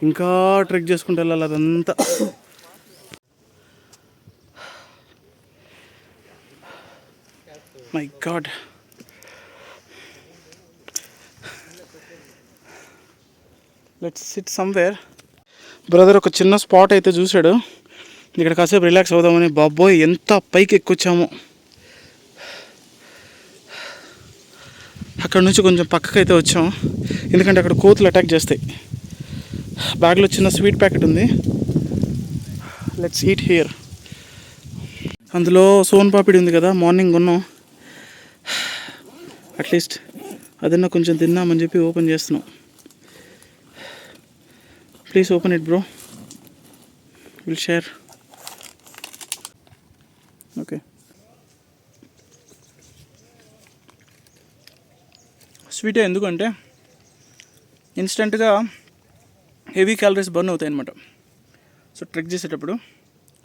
ఇంకా ట్రెక్ చేసుకుంటూ వెళ్ళాలి అదంతా. My God, let's SIT somewhere. Brother ఒక చిన్న స్పాట్ అయితే చూశాడు, ఇక్కడ కాసేపు రిలాక్స్ అవుదామని. బాబోయ్ ఎంత పైకి ఎక్కొచ్చామో. అక్కడ నుంచి కొంచెం పక్కకైతే వచ్చాం, ఎందుకంటే అక్కడ కోతులు అటాక్ చేస్తాయి. బ్యాగ్లో చిన్న స్వీట్ ప్యాకెట్ ఉంది, లెట్స్ ఈట్ హియర్. అందులో సోన్ పాపిడి ఉంది కదా, మార్నింగ్ ఉన్నాం. అట్లీస్ట్ అదన్నా కొంచెం తిన్నామని చెప్పి ఓపెన్ చేస్తున్నాం. Please open it bro, will share. Okay, స్వీటే, ఎందుకంటే ఇన్స్టెంట్గా హెవీ క్యాలరీస్ బర్న్ అవుతాయి అన్నమాట. సో ట్రెక్ చేసేటప్పుడు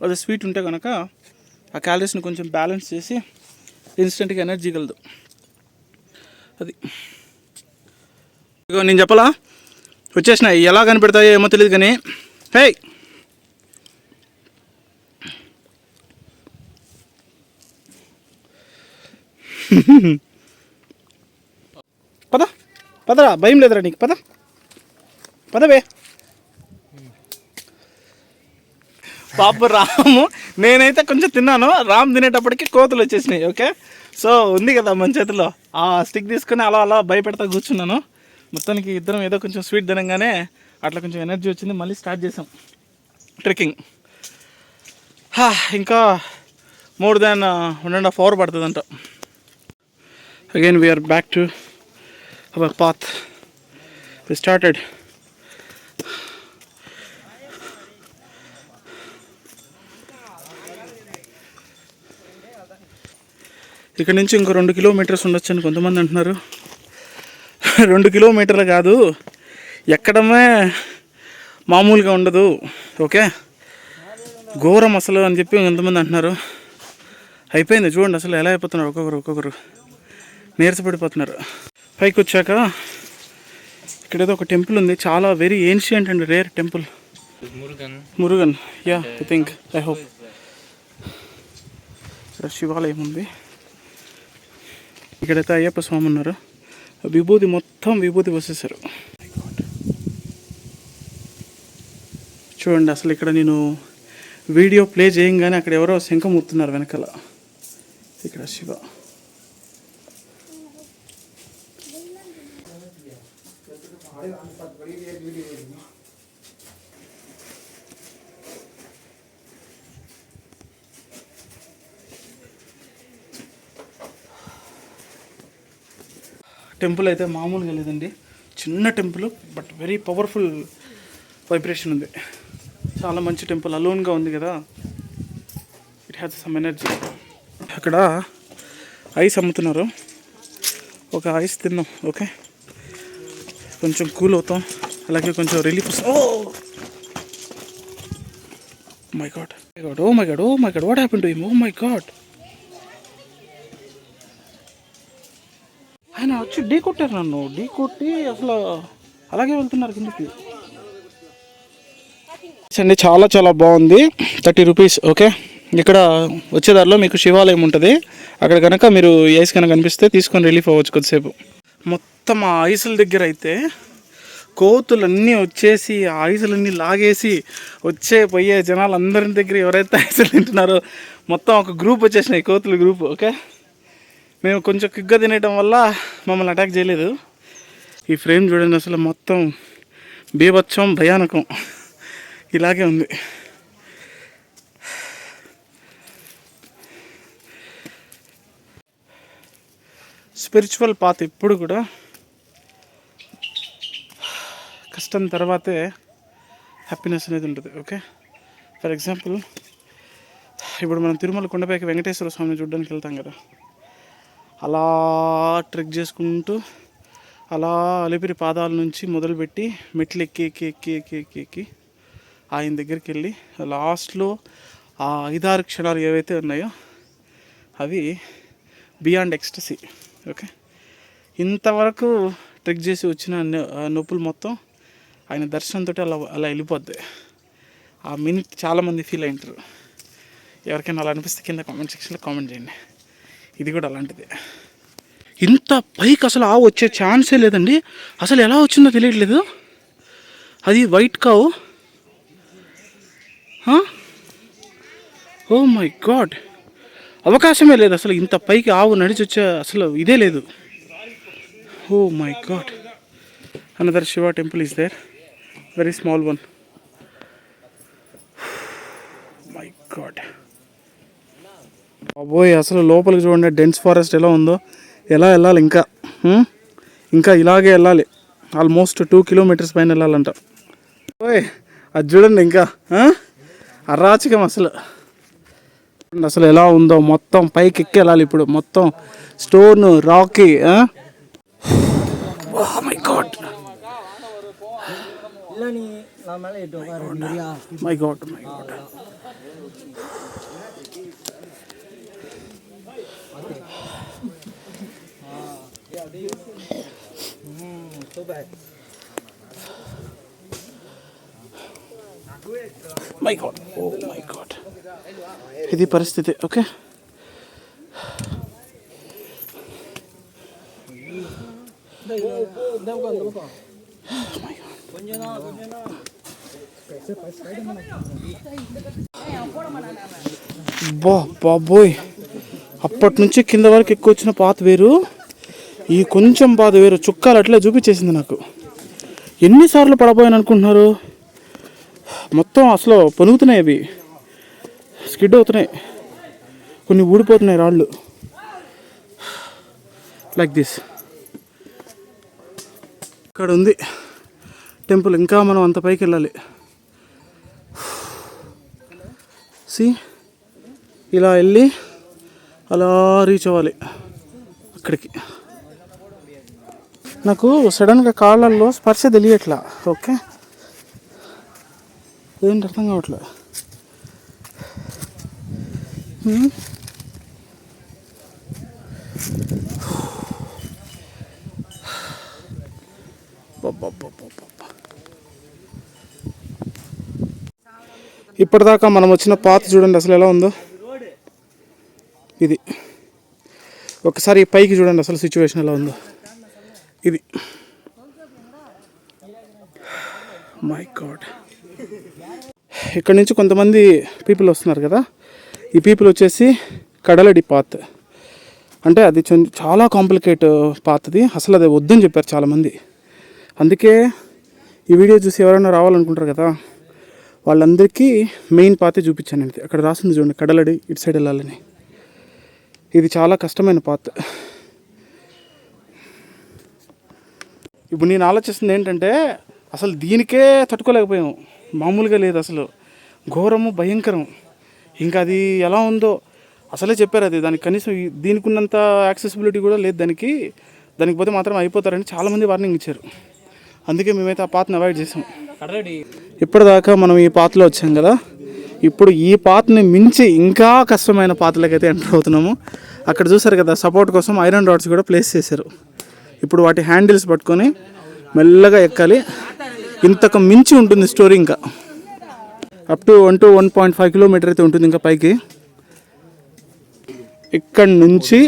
అది స్వీట్ ఉంటే కనుక ఆ క్యాలరీస్ని కొంచెం బ్యాలెన్స్ చేసి ఇన్స్టెంట్గా ఎనర్జీ కలదు. అది ఇగో నేను చెప్పాలా, వచ్చేసినాయి. ఎలా కనిపెడతాయో ఏమో తెలియదు కానీ హే పద పదరా, భయం లేదురా నీకు, పద పదవే. పాప రాము, నేనైతే కొంచెం తిన్నాను, రామ్ తినేటప్పటికి కోతులు వచ్చేసినాయి. ఓకే, సో ఉంది కదా మన చేతిలో, ఆ స్టిక్ తీసుకుని అలా అలా భయపెడతా కూర్చున్నాను. మొత్తానికి ఇద్దరం ఏదో కొంచెం స్వీట్ తినగానే అట్లా కొంచెం ఎనర్జీ వచ్చింది, మళ్ళీ స్టార్ట్ చేసాం ట్రెక్కింగ్. ఇంకా మోర్ దాన్ 1.5 hours పడుతుందంట. Again we are back to our path. We started. ఇక్కడ నుంచి ఇంకో 2 kilometers ఉండొచ్చు అని కొంతమంది అంటున్నారు. 2 kilometers కాదు, ఎక్కడమే మామూలుగా ఉండదు. ఓకే, ఘోరం అసలు అని చెప్పి కొంతమంది అంటున్నారు. అయిపోయింది చూడండి అసలు ఎలా అయిపోతున్నారు, ఒక్కొక్కరు నీరసపడిపోతున్నారు. పైకి వచ్చాక ఇక్కడ ఏదో ఒక టెంపుల్ ఉంది, చాలా very ancient and rare temple. Murugan, yeah I think, I hope. ఇక్కడ శివాలయం ఉంది. ఇక్కడైతే అయ్యప్ప స్వామి ఉన్నారు. విభూతి మొత్తం విభూతి పోసేసారు. చూడండి అసలు ఇక్కడ నేను వీడియో ప్లే చేయంగానే అక్కడ ఎవరో శంఖం ఊతున్నారు వెనకాల. ఇక్కడ శివ. టెంపుల్ అయితే మామూలుగా లేదండి, చిన్న temple but very powerful vibration ఉంది. చాలా మంచి టెంపుల్, అలోన్గా ఉంది కదా, ఇట్ హ్యాస్ సమ్ ఎనర్జీ. అక్కడ ఐస్ అమ్ముతున్నారు, ఒక ఐస్ తిన్నాం. ఓకే, కొంచెం కూల్ అవుతాం, అలాగే కొంచెం relief. Oh my God, oh my God, oh my god, what happen to him? Oh my god, ఆయన వచ్చి ఢీ కొట్టారు నన్ను, ఢీ కొట్టి అసలు అలాగే వెళ్తున్నారు కిందకి. అండి చాలా చాలా బాగుంది. 30 rupees. ఓకే, ఇక్కడ వచ్చేదారిలో మీకు శివాలయం ఉంటుంది, అక్కడ కనుక మీరు ఐస్ కనుక కనిపిస్తే తీసుకొని రిలీఫ్ అవ్వచ్చు కొద్దిసేపు. మొత్తం ఆ ఐసుల దగ్గర అయితే కోతులన్నీ వచ్చేసి ఆ ఐసులన్నీ లాగేసి పోయే జనాలు అందరి దగ్గర ఎవరైతే ఐసులు తింటున్నారో మొత్తం ఒక గ్రూప్ వచ్చేసినాయి, కోతుల గ్రూప్. ఓకే, మేము కొంచెం క్విక్గా తినేయటం వల్ల మమ్మల్ని అటాక్ చేయలేదు. ఈ ఫ్రేమ్ చూడండి అసలు మొత్తం బీభత్సం, భయానకం ఇలాగే ఉంది. స్పిరిచువల్ పాత్ ఎప్పుడు కూడా కష్టం తర్వాతే హ్యాపీనెస్ అనేది ఉంటుంది. ఓకే, ఫర్ ఎగ్జాంపుల్ ఇప్పుడు మనం తిరుమల కొండపైకి వెంకటేశ్వర స్వామిని చూడడానికి వెళ్తాం కదా, అలా ట్రెక్ చేసుకుంటూ అలా అలిపిరి పాదాల నుంచి మొదలుపెట్టి మెట్లు ఎక్కి ఎక్కి ఎక్కి ఎక్కి ఎక్కి ఎక్కి ఆయన దగ్గరికి వెళ్ళి లాస్ట్లో ఆ 5-6 క్షణాలు ఏవైతే ఉన్నాయో అవి బియాండ్ ఎక్స్టసీ. ఓకే, ఇంతవరకు ట్రెక్ చేసి వచ్చిన నొప్పులు మొత్తం ఆయన దర్శనంతో అలా అలా వెళ్ళిపోద్ది. ఆ మినిట్ చాలామంది ఫీల్ అయింటారు. ఎవరికైనా అలా అనిపిస్తే కింద కామెంట్ సెక్షన్లో కామెంట్ చేయండి. ఇది కూడా అలాంటిదే. ఇంత పైకి అసలు ఆవు వచ్చే ఛాన్సే లేదండి, అసలు ఎలా వచ్చిందో తెలియట్లేదు. అది వైట్ కావు. ఓ మై గాడ్, అవకాశమే లేదు అసలు, ఇంత పైకి ఆవు నడిచి వచ్చే అసలు ఇదే లేదు. Oh my God, another Shiva temple is there, very small one. My God, అబ్బోయ్ అసలు లోపలికి చూడండి, డెన్స్ ఫారెస్ట్ ఎలా ఉందో. ఎలా వెళ్ళాలి ఇంకా ఇలాగే వెళ్ళాలి, ఆల్మోస్ట్ 2 kilometers పైన వెళ్ళాలంట. ఓయ్ అది చూడండి, ఇంకా అరాచకం అసలు. అసలు ఎలా ఉందో, మొత్తం పైకి ఎక్కి వెళ్ళాలి ఇప్పుడు, మొత్తం stone rocky. My god, my god, my god. My God, oh my God, ఇది పరిస్థితి. ఓకే, బాబోయ్, అప్పటి నుంచి కింద వరకు ఎక్కువ వచ్చిన పాత వేరు, ఈ కొంచెం పాత వేరు చుక్కాలు అట్లే చూపించేసింది నాకు. ఎన్నిసార్లు పడబోయాను అనుకుంటున్నారు? మొత్తం అసలు పనుగుతున్నాయి, అవి స్కిడ్ అవుతున్నాయి, కొన్ని ఊడిపోతున్నాయి రాళ్ళు. Like this. ఇక్కడ ఉంది టెంపుల్, ఇంకా మనం అంత పైకి వెళ్ళాలి. సి ఇలా వెళ్ళి అలా రీచ్ అవ్వాలి అక్కడికి. నాకు సడన్గా కాళ్ళల్లో స్పర్శ తెలియట్లా. ఓకే, ఏంటి అర్థం కావట్లే. ఇప్పటిదాకా మనం వచ్చిన పాత చూడండి అసలు ఎలా ఉందో. ఇది ఒకసారి పైకి చూడండి అసలు సిచ్యువేషన్ ఎలా ఉందో. ఇది మై గాడ్. ఇక్కడ నుంచి కొంతమంది పీపుల్ వస్తున్నారు కదా. ఈ పీపుల్ వచ్చేసి కడలడి పాత్ అంటే అది చాలా కాంప్లికేట్ పాత్ది. అసలు అది వద్దని చెప్పారు చాలామంది. అందుకే ఈ వీడియో చూసి ఎవరైనా రావాలనుకుంటారు కదా, వాళ్ళందరికీ మెయిన్ పాతే చూపించాను నేను. అక్కడ రాసింది చూడండి, కడలడి ఇటు సైడ్ వెళ్ళాలని. ఇది చాలా కష్టమైన పాత్. ఇప్పుడు నేను ఆలోచిస్తుంది ఏంటంటే, అసలు దీనికే తట్టుకోలేకపోయాము. మామూలుగా లేదు అసలు, ఘోరము భయంకరం. ఇంకా అది ఎలా ఉందో అసలే చెప్పారు. అది దానికి కనీసం దీనికి ఉన్నంత యాక్సెసిబిలిటీ కూడా లేదు దానికి. దానికి పోతే మాత్రం అయిపోతారని చాలామంది వార్నింగ్ ఇచ్చారు. అందుకే మేమైతే ఆ పాత్ని అవాయిడ్ చేసాం. ఇప్పటిదాకా మనం ఈ పాత్లో వచ్చాం కదా, ఇప్పుడు ఈ పాత్ని మించి ఇంకా కష్టమైన పాత్రలకైతే ఎంటర్ అవుతున్నాము. అక్కడ చూసారు కదా, సపోర్ట్ కోసం ఐరన్ రాడ్స్ కూడా ప్లేస్ చేశారు. ఇప్పుడు వాటి హ్యాండిల్స్ పట్టుకొని మెల్లగా ఎక్కాలి. ఇంతకు మించి ఉంటుంది స్టోరీ. ఇంకా అప్ టు 1.5 కిలోమీటర్ అయితే ఉంటుంది ఇంకా పైకి. ఇక్కడ నుంచి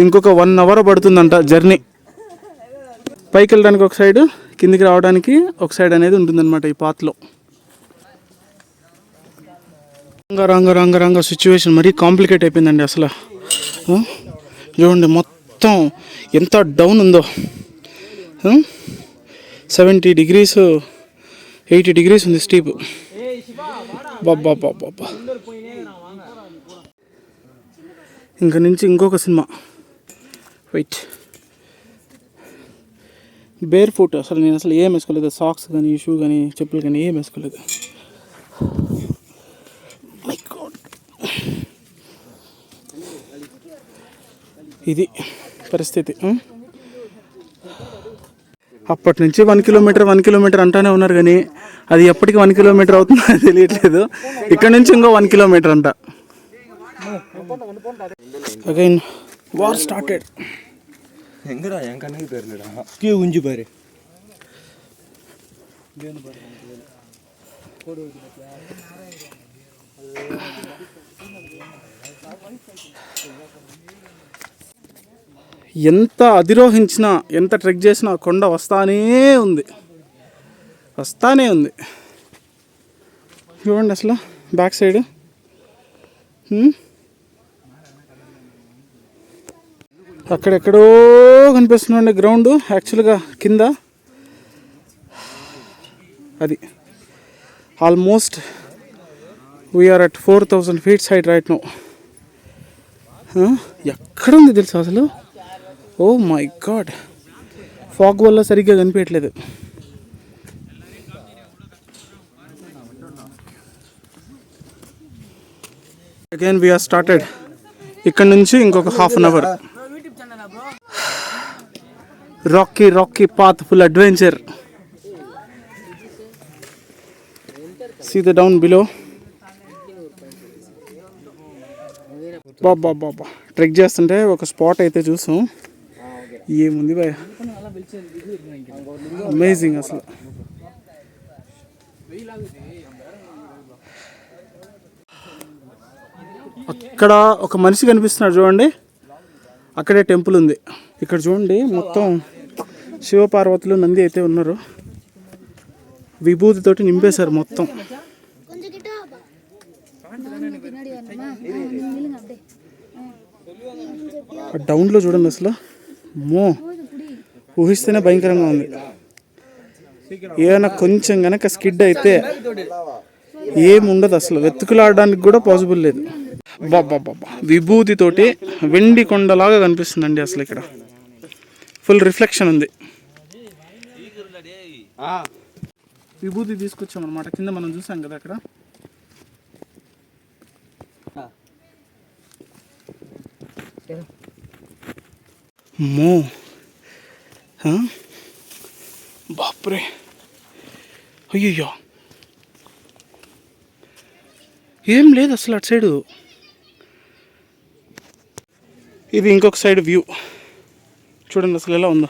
ఇంకొక 1 అవర్ పడుతుందంట జర్నీ. పైకి వెళ్ళడానికి ఒక సైడ్, కిందికి రావడానికి ఒక సైడ్ అనేది ఉంటుందన్నమాట ఈ పాత్లో. రంగ సిచ్యువేషన్ మరీ కాంప్లికేట్ అయిపోయిందండి అసలు. చూడండి మొత్తం ఎంత డౌన్ ఉందో. 70 degrees 80 degrees ఉంది స్టీప్. బాబా. ఇంక నుంచి ఇంకొక సినిమా. Wait, bear foot. అసలు నేను అసలు ఏం వేసుకోలేదు, సాక్స్ కానీ షూ కానీ చెప్పులు కానీ ఏం వేసుకోలేదు. మై గాడ్, ఇది పరిస్థితి. అప్పటి నుంచి 1 కిలోమీటర్ అంటానే ఉన్నారు, కానీ అది ఎప్పటికి 1 కిలోమీటర్ అవుతుందో తెలియట్లేదు. ఇక్కడ నుంచి ఇంకో 1 కిలోమీటర్ అంట. Again war started. ఎంత అధిరోహించినా, ఎంత ట్రెక్ చేసినా కొండ వస్తానే ఉంది. చూడండి అసలు బ్యాక్ సైడ్. అక్కడెక్కడో కనిపిస్తుందండి గ్రౌండ్. యాక్చువల్గా కింద అది almost we are at 4000 feet height right now. ఎక్కడుంది తెలుసా అసలు? ఓ మై గాడ్, ఫాగ్ వల్ల సరిగ్గా కనిపించట్లేదు. Again we are started. ఇక్కడ నుంచి ఇంకొక ½ an hour. Rocky path, full adventure. See the down below. Baba, trek చేస్తుంటే ఒక స్పాట్ అయితే చూసాం. ఏముంది బాయ్, అమేజింగ్ అసలు. అక్కడ ఒక మనిషి కనిపిస్తున్నాడు చూడండి, అక్కడే టెంపుల్ ఉంది. ఇక్కడ చూడండి మొత్తం శివపార్వతులు నంది అయితే ఉన్నారు. విభూతితోటి నింపేశారు మొత్తం. డౌన్లో చూడండి అసలు ఊహిస్తేనే భయంకరంగా ఉంది. ఏమైనా కొంచెం కనుక స్కిడ్ అయితే ఏముండదు అసలు, వెతుకులాడడానికి కూడా పాసిబుల్ లేదు. బాబా విభూతితోటి వెండి కొండలాగా కనిపిస్తుందండి అసలు. ఇక్కడ ఫుల్ రిఫ్లెక్షన్ ఉంది. విభూతి తీసుకొచ్చామన్నమాట. కింద మనం చూసాం కదా అక్కడ. మో బాప్రే, అయ్యయ్యో ఏం లేదు అసలు అటు సైడు. ఇది ఇంకొక సైడ్ వ్యూ చూడండి అసలు ఎలా ఉందో.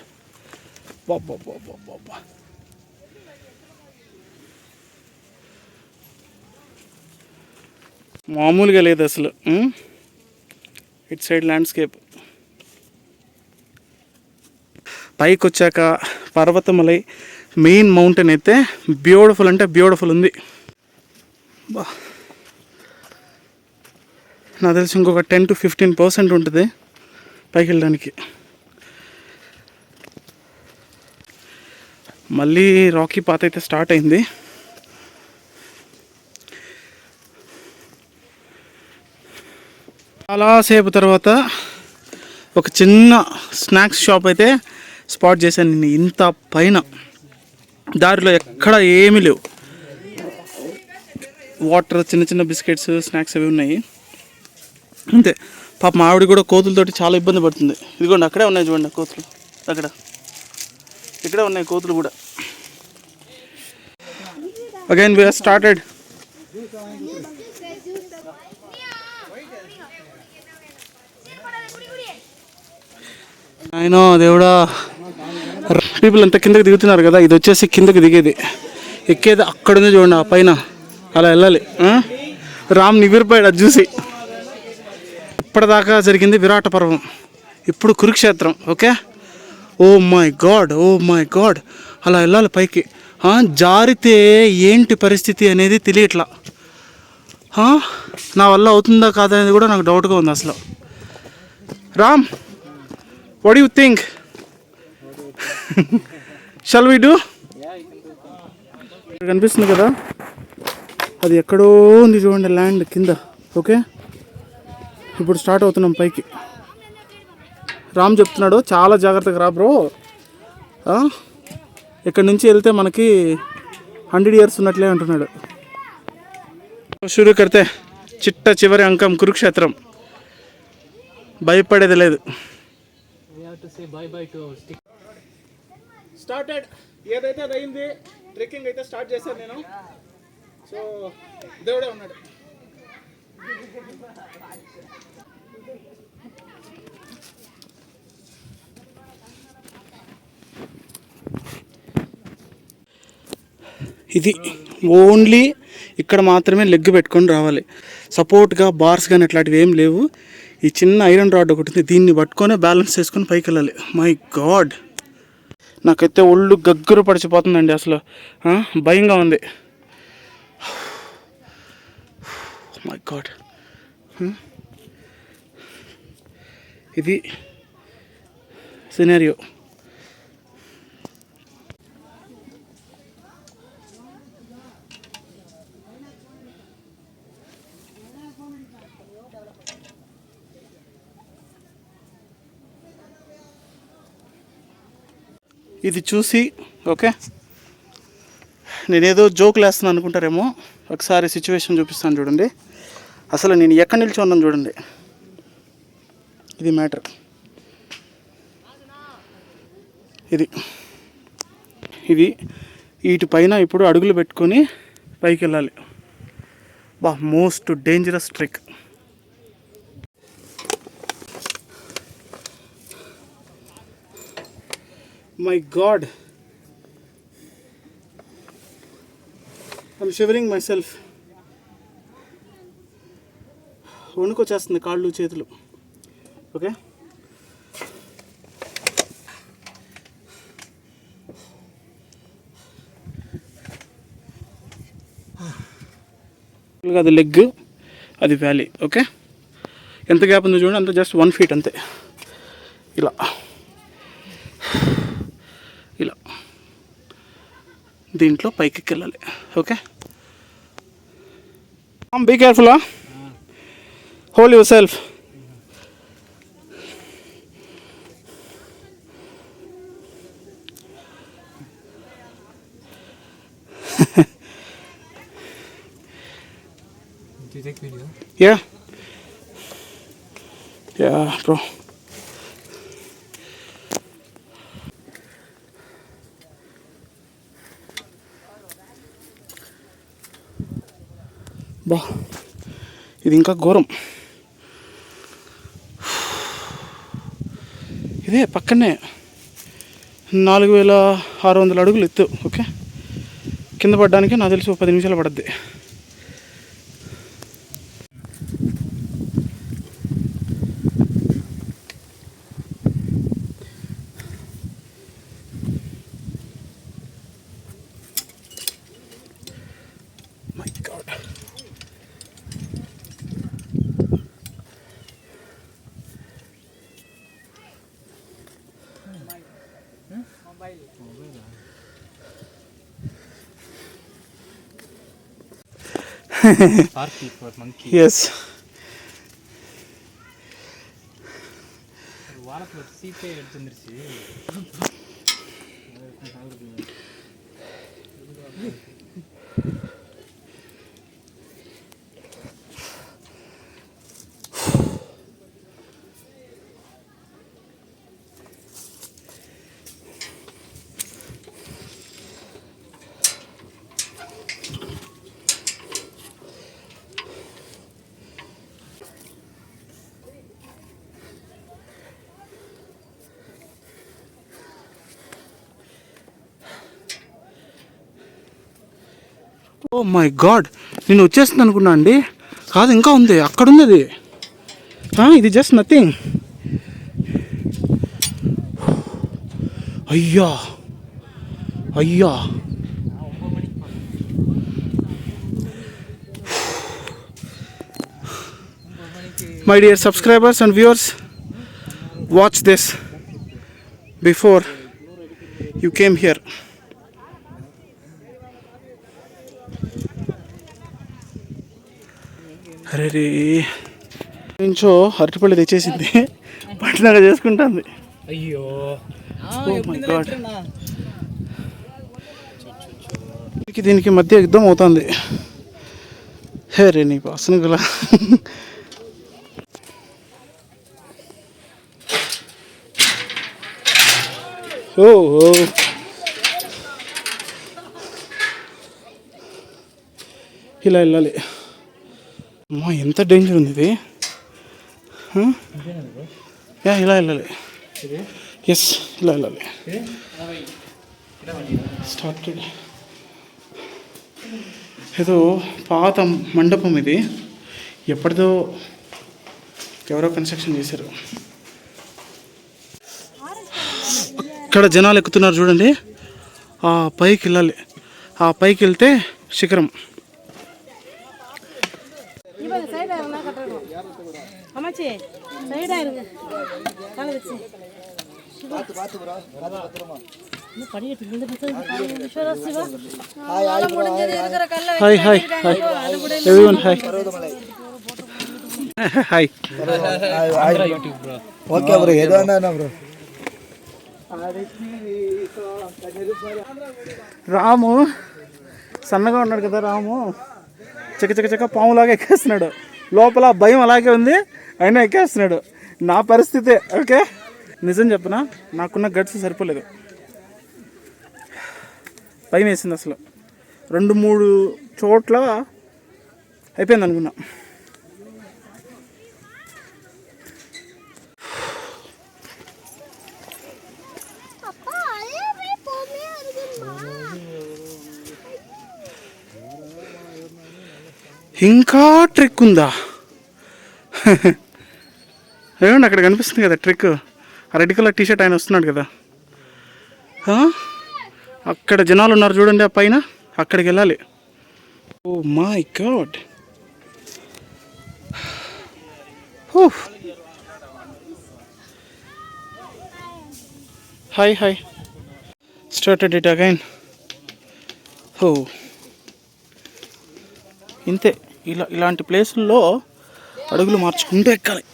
బాబా బాబా బాబా, మామూలుగా లేదు అసలు. ఇటు సైడ్ ల్యాండ్స్కేప్. పైకి వచ్చాక పర్వతమలై మెయిన్ మౌంటైన్ అయితే బ్యూటిఫుల్ అంటే బ్యూటిఫుల్ ఉంది. బా, నాకు తెలిసి ఇంకొక 10 to 15% ఉంటుంది పైకి వెళ్ళడానికి. మళ్ళీ రాకీ పాత్ అయితే స్టార్ట్ అయింది. చాలాసేపు తర్వాత ఒక చిన్న స్నాక్స్ షాప్ అయితే స్పాట్ చేశాను నేను. ఇంత పైన దారిలో ఎక్కడ ఏమీ లేవు. వాటర్, చిన్న చిన్న బిస్కెట్స్, స్నాక్స్ అవి ఉన్నాయి అంతే. పాప మా ఆవిడ కూడా కోతులతోటి చాలా ఇబ్బంది పడుతుంది. ఇదిగోండి అక్కడే ఉన్నాయి చూడండి కోతులు. అక్కడ ఇక్కడే ఉన్నాయి కోతులు కూడా. Again we are started. అయినో దేవుడా, పీపుల్ అంతా కిందకి దిగుతున్నారు కదా. ఇది వచ్చేసి కిందకి దిగేది. ఎక్కేది అక్కడ ఉంది చూడండి ఆ పైన, అలా వెళ్ళాలి. రామ్ నివ్వెరపోయాడు అది చూసి. ఇప్పటిదాకా జరిగింది విరాట పర్వం, ఇప్పుడు Kurukshetra. Okay, oh my God, oh my God, అలా వెళ్ళాలి పైకి. జారితే ఏంటి పరిస్థితి అనేది తెలియట్లా. నా వల్ల అవుతుందా కాదనేది కూడా నాకు డౌట్గా ఉంది అసలు. Ram, what do you think? Shall we do? కనిపిస్తుంది కదా, అది ఎక్కడో ఉంది చూడండి ల్యాండ్ కింద. ఓకే, ఇప్పుడు స్టార్ట్ అవుతున్నాం పైకి. రామ్ చెప్తున్నాడు చాలా జాగ్రత్తగా రా బ్రో, ఇక్కడి నుంచి వెళ్తే మనకి 100 years ఉన్నట్లే అంటున్నాడు. షురూ కడితే చిట్ట చివరి అంకం కురుక్షేత్రం. భయపడేది లేదు. స్టార్టెడ్, ఏదైతే అది అయింది. ట్రెక్కింగ్ అయితే స్టార్ట్ చేశాను నేను. సో దేవుడే ఉన్నాడు. ఇది ఓన్లీ ఇక్కడ మాత్రమే లెగ్ పెట్టుకొని రావాలి. సపోర్ట్గా బార్స్ కానీ అట్లాంటివి ఏం లేవు. ఈ చిన్న ఐరన్ రాడ్ ఒకటి ఉంది, దీన్ని పట్టుకొని బ్యాలెన్స్ చేసుకొని పైకి వెళ్ళాలి. మై గాడ్, నాకైతే ఒళ్ళు గగ్గురు పడిచిపోతుందండి అసలు. భయంగా ఉంది. మై గాడ్, ఇది సినారియో. ఇది చూసి ఓకే, నేనేదో జోకులు వేస్తున్నాను అనుకుంటారేమో. ఒకసారి సిచ్యువేషన్ చూపిస్తాను చూడండి. అసలు నేను ఎక్కడ నిల్చున్నాను చూడండి. ఇది మ్యాటర్. ఇది వీటి పైన ఇప్పుడు అడుగులు పెట్టుకొని పైకి వెళ్ళాలి. Most dangerous trek. My God, I'm shivering myself. వణుకొచ్చేస్తుంది కాళ్ళు చేతులు. ఓకే, అది లెగ్, అది వ్యాలీ. ఓకే, ఎంత గ్యాప్ ఉందో చూడండి, అంత జస్ట్ 1 feet అంతే. ఇలా ఇలా దీంట్లో పైకి వెళ్ళాలి. Okay, be careful, hold yourself. Do you take video? Yeah. Yeah, bro. బా, ఇది ఇంకా ఘోరం. ఇదే పక్కనే 4600 అడుగులు ఎత్తు. ఓకే, కింద పడడానికి నాకు తెలిసి 10 నిమిషాలు పడుద్ది. My God, Party for monkey. Yes. వారత్లో సీపే ఎడుతుందిరిచి. ఓ మై గాడ్, నేను వచ్చేస్తుంది అనుకున్నా అండి. కాదు, ఇంకా ఉంది, అక్కడ ఉంది అది. ఇది జస్ట్ నథింగ్. అయ్యా అయ్యా, my dear subscribers and viewers, watch this before you came here. అరే రే, నుంచో అరటిపళ్ళు తెచ్చేసింది, పట్టినాక చేసుకుంటుంది. అయ్యో, ఓ మై గాడ్, దీనికి మధ్య యుద్ధం అవుతుంది. హే రే, నీకు అసలు గల ఓ ఇలా వెళ్ళాలి. అమ్మా, ఎంత డేంజర్ ఉంది ఇది. ఇలా వెళ్ళాలి. ఎస్, ఇలా వెళ్ళాలి. స్టార్టెడ్. ఏదో పాత మండపం ఇది, ఎప్పటిదో ఎవరో కన్స్ట్రక్షన్ చేశారు. అక్కడ జనాలు ఎక్కుతున్నారు చూడండి, ఆ పైకి వెళ్ళాలి. ఆ పైకి వెళ్తే శిఖరం. Hi hi hi everyone, hi hi. Okay bro, ఏదో అన్నా బ్రో. రాము సన్నగా ఉన్నాడు కదా, రాము చక్క పాములాగా ఎక్కేస్తున్నాడు. లోపల భయం అలాగే ఉంది, అయినా ఎక్కేస్తున్నాడు. నా పరిస్థితే. ఓకే, నిజం చెప్పనా, నాకున్న గట్స్ సరిపోలేదు. భయం వేసింది అసలు. 2-3 చోట్ల అయిపోయింది అనుకున్నా. ఇంకా ట్రెక్ ఉందా? ఏమండి, అక్కడ కనిపిస్తుంది కదా ట్రెక్. ఆ రెడ్ కలర్ టీషర్ట్ ఆయన వస్తున్నాడు కదా, అక్కడ జనాలు ఉన్నారు చూడండి ఆ పైన, అక్కడికి వెళ్ళాలి. Oh my god, hi hi started it again. ఇంతే, ఇలాంటి ప్లేసుల్లో అడుగులు మార్చుకుంటూ ఎక్కాలి.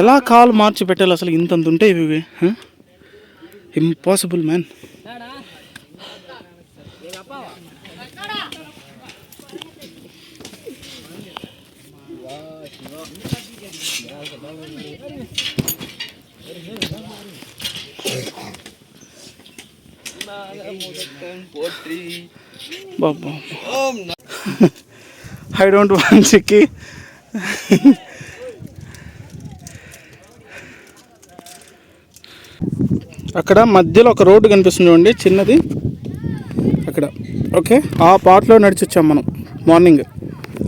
ఎలా కాలు మార్చి పెట్టాలి అసలు? ఇంతంత ఉంటాయి ఇవి. Impossible man. Baba, I don't want చిక్కి. అక్కడ మధ్యలో ఒక రోడ్డు కనిపిస్తుంది అండి, చిన్నది అక్కడ. ఓకే, ఆ పార్ట్లో నడిచి వచ్చాం మనం మార్నింగ్.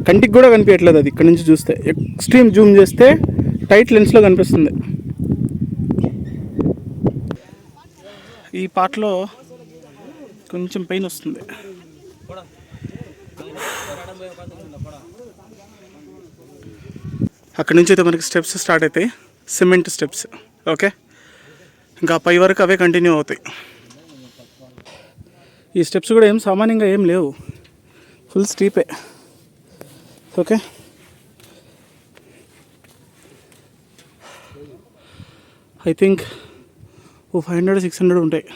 కంటికి కూడా కనిపించట్లేదు అది ఇక్కడ నుంచి చూస్తే. ఎక్స్ట్రీమ్ జూమ్ చేస్తే టైట్ లెన్స్లో కనిపిస్తుంది. ఈ పార్ట్లో కొంచెం పెయిన్ వస్తుంది. అక్కడి నుంచి అయితే మనకి స్టెప్స్ స్టార్ట్ అవుతాయి, సిమెంట్ స్టెప్స్. ఓకే, ఇంకా పై వరకు అవే కంటిన్యూ అవుతాయి. ఈ స్టెప్స్ కూడా ఏం సామాన్యంగా ఏం లేవు, ఫుల్ స్టీపే. ఓకే, ఐ థింక్ 500-600 ఉంటాయి.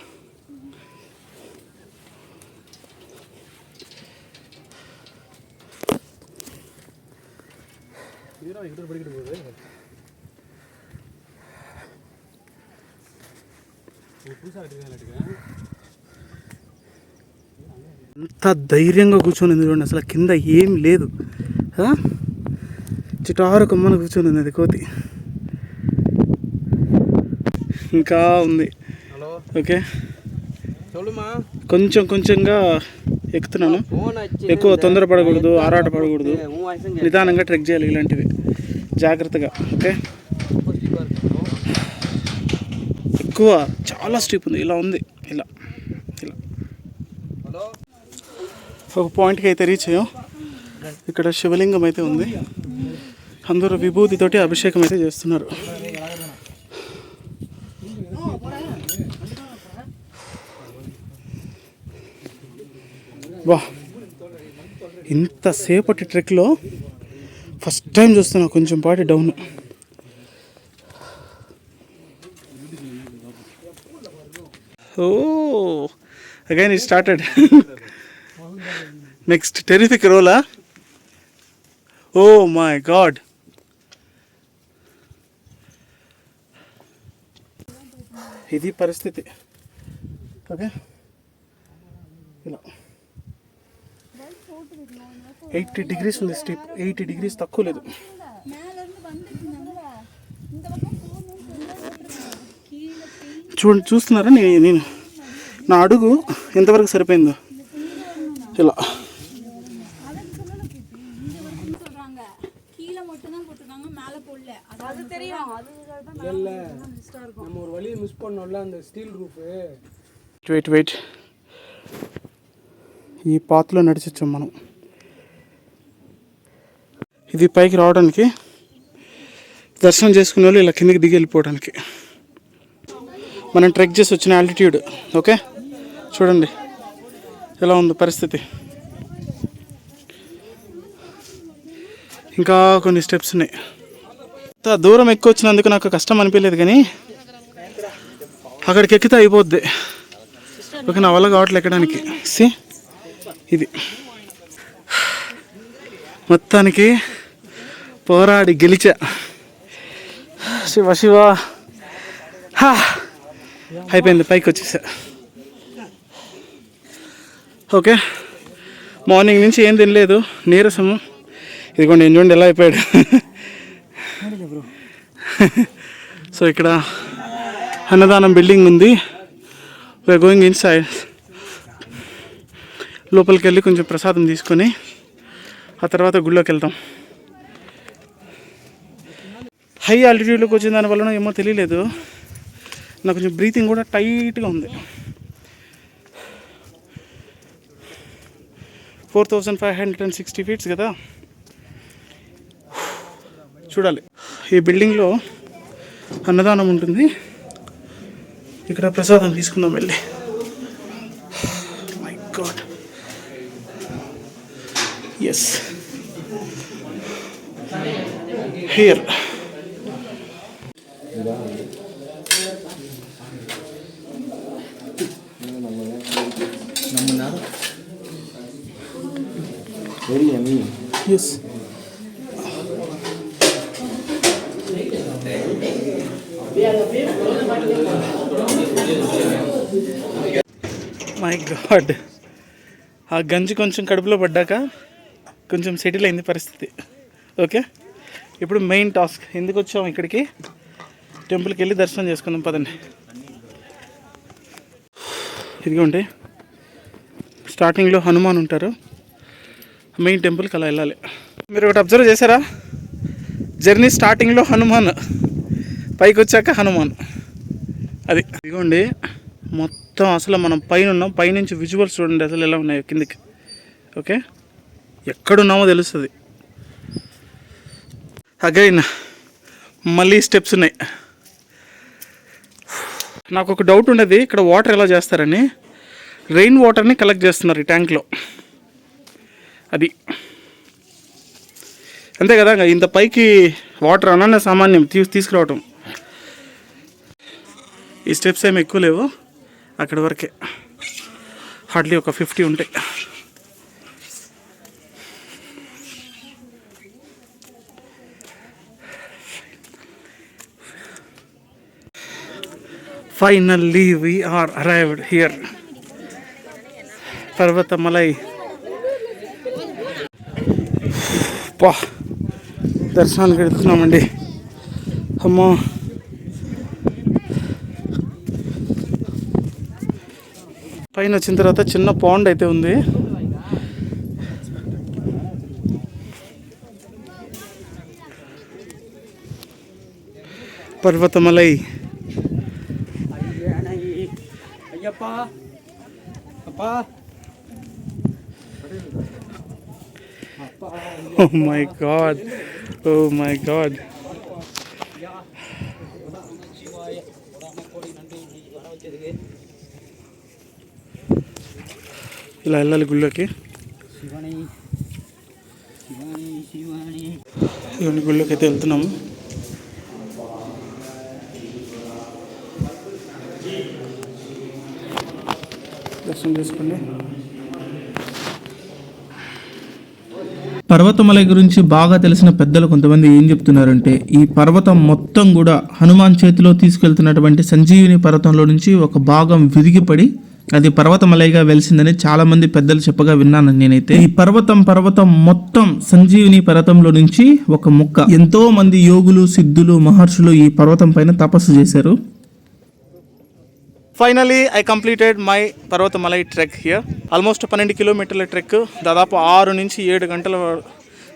అంత ధైర్యంగా కూర్చొని చూడండి, అసలు కింద ఏం లేదు. చిటారు కొమ్మను కూర్చొని ఉంది అది కోతి. ఇంకా ఉంది. ఓకే, కొంచెంగా ఎక్కుతున్నాను. ఎక్కువ తొందరపడకూడదు, ఆరాట పడకూడదు, నిదానంగా ట్రెక్ చేయాలి ఇలాంటివి జాగ్రత్తగా. ఓకే, ఎక్కువ చాలా స్టీప్ ఉంది. ఇలా ఉంది, ఇలా ఒక పాయింట్కి అయితే రీచ్ అయ్యాం. ఇక్కడ శివలింగం అయితే ఉంది, అందరూ విభూతితోటి అభిషేకం అయితే చేస్తున్నారు. వా, ఇంతసేపటి ట్రెక్లో ఫస్ట్ టైం చూస్తున్నా కొంచెం పాటి down. Oh, again it started. Next terrific రోలా. ఓ మై గాడ్, ఇది పరిస్థితి. ఓకే, ఇలా 80 degrees ఉంది స్టీప్. 80 degrees తక్కువ లేదు. చూస్తున్నారా నేను నా అడుగు ఎంతవరకు సరిపోయిందో. ఇలా వెయిట్ ఈ పాత్రలో నడిచొచ్చాం మనం. ఇది పైకి రావడానికి, దర్శనం చేసుకునే వాళ్ళు ఇలా కిందకి దిగి వెళ్ళిపోవడానికి. మనం ట్రెక్ చేసి వచ్చిన ఆల్టిట్యూడ్. ఓకే, చూడండి ఎలా ఉందో పరిస్థితి. ఇంకా కొన్ని స్టెప్స్ ఉన్నాయి. దూరం ఎక్కువ వచ్చినందుకు నాకు కష్టం అనిపించలేదు, కానీ అక్కడికి ఎక్కితే అయిపోద్ది. ఓకే, నా వల్ల కావట్లేదు ఎక్కడానికి. ఇది మొత్తానికి పోరాడి గెలిచా. శివ అయిపోయింది, పైకి వచ్చేసా. ఓకే, మార్నింగ్ నుంచి ఏం తినలేదు, నీరసము. ఇదిగోండి చూడండి ఎలా అయిపోయాడు. సో ఇక్కడ అన్నదానం బిల్డింగ్ ఉంది. We are going inside. లోపలికి వెళ్ళి కొంచెం ప్రసాదం తీసుకొని ఆ తర్వాత గుళ్ళోకి వెళ్తాం. హై ఆల్టిట్యూడ్లోకి వచ్చిన దానివల్ల ఏమో తెలియలేదు, నాకు కొంచెం బ్రీతింగ్ కూడా టైట్గా ఉంది. 4560 ఫీట్స్ కదా. చూడాలి. ఈ బిల్డింగ్లో అన్నదానం ఉంటుంది. ఇక్కడ ప్రసాదం తీసుకుందాం వెళ్ళి. My god, yes, here. Yes, my god, ఆ గంజి కొంచెం కడుపులో పడ్డాక కొంచెం సెటిల్ అయింది పరిస్థితి. ఓకే, ఇప్పుడు మెయిన్ టాస్క్. ఎందుకు వచ్చాము ఇక్కడికి? టెంపుల్కి వెళ్ళి దర్శనం చేసుకుందాం పదండి. ఇదిగోండి, స్టార్టింగ్లో హనుమాన్ ఉంటారు. మెయిన్ టెంపుల్కి అలా వెళ్ళాలి. మీరు ఒకటి అబ్జర్వ్ చేశారా? జర్నీ స్టార్టింగ్లో హనుమాన్, పైకి వచ్చాక హనుమాన్. అది ఇదిగోండి మొత్తం. అసలు మనం పైన ఉన్నాం. పైనుంచి విజువల్స్ చూడండి అసలు ఎలా ఉన్నాయో కిందికి. ఓకే, ఎక్కడున్నామో తెలుస్తుంది. అగైన్ మళ్ళీ స్టెప్స్ ఉన్నాయి. నాకు ఒక డౌట్ ఉండేది, ఇక్కడ వాటర్ ఎలా చేస్తారని. రెయిన్ వాటర్ని కలెక్ట్ చేస్తున్నారు ఈ ట్యాంక్లో. అది అంతే కదా, ఇంత పైకి వాటర్ అనన్య సామాన్యం తీసుకురావటం. ఈ స్టెప్స్ ఏమి ఎక్కువ లేవు, అక్కడి వరకే. హార్డ్లీ ఒక 50 ఉంటాయి. Finally we are arrived here. Parvathamalai. దర్శనానికి వెళ్తున్నామండి. అమ్మా, పైన వచ్చిన తర్వాత చిన్న పాండ్ అయితే ఉంది. Parvathamalai. Oh my God, oh my God. ఇలా వెళ్ళాలి గుళ్ళోకి. ఇవన్నీ గుళ్ళోకి అయితే వెళ్తున్నాము. దర్శనం చేసుకోండి. పర్వతమలై గురించి బాగా తెలిసిన పెద్దలు కొంతమంది ఏం చెప్తున్నారంటే, ఈ పర్వతం మొత్తం కూడా హనుమాన్ చేతిలో తీసుకెళ్తున్నటువంటి సంజీవిని పర్వతంలో నుంచి ఒక భాగం విరిగిపడి అది పర్వతమలైగా వెలిసిందని చాలా మంది పెద్దలు చెప్పగా విన్నాను నేనైతే. ఈ పర్వతం మొత్తం సంజీవిని పర్వతంలో నుంచి ఒక ముక్క. ఎంతో మంది యోగులు, సిద్ధులు, మహర్షులు ఈ పర్వతం పైన తపస్సు చేశారు. Finally I completed my Parvathamalai trek here. Almost 12 కిలోమీటర్ల ట్రెక్. దాదాపు 6 నుంచి 7 గంటల,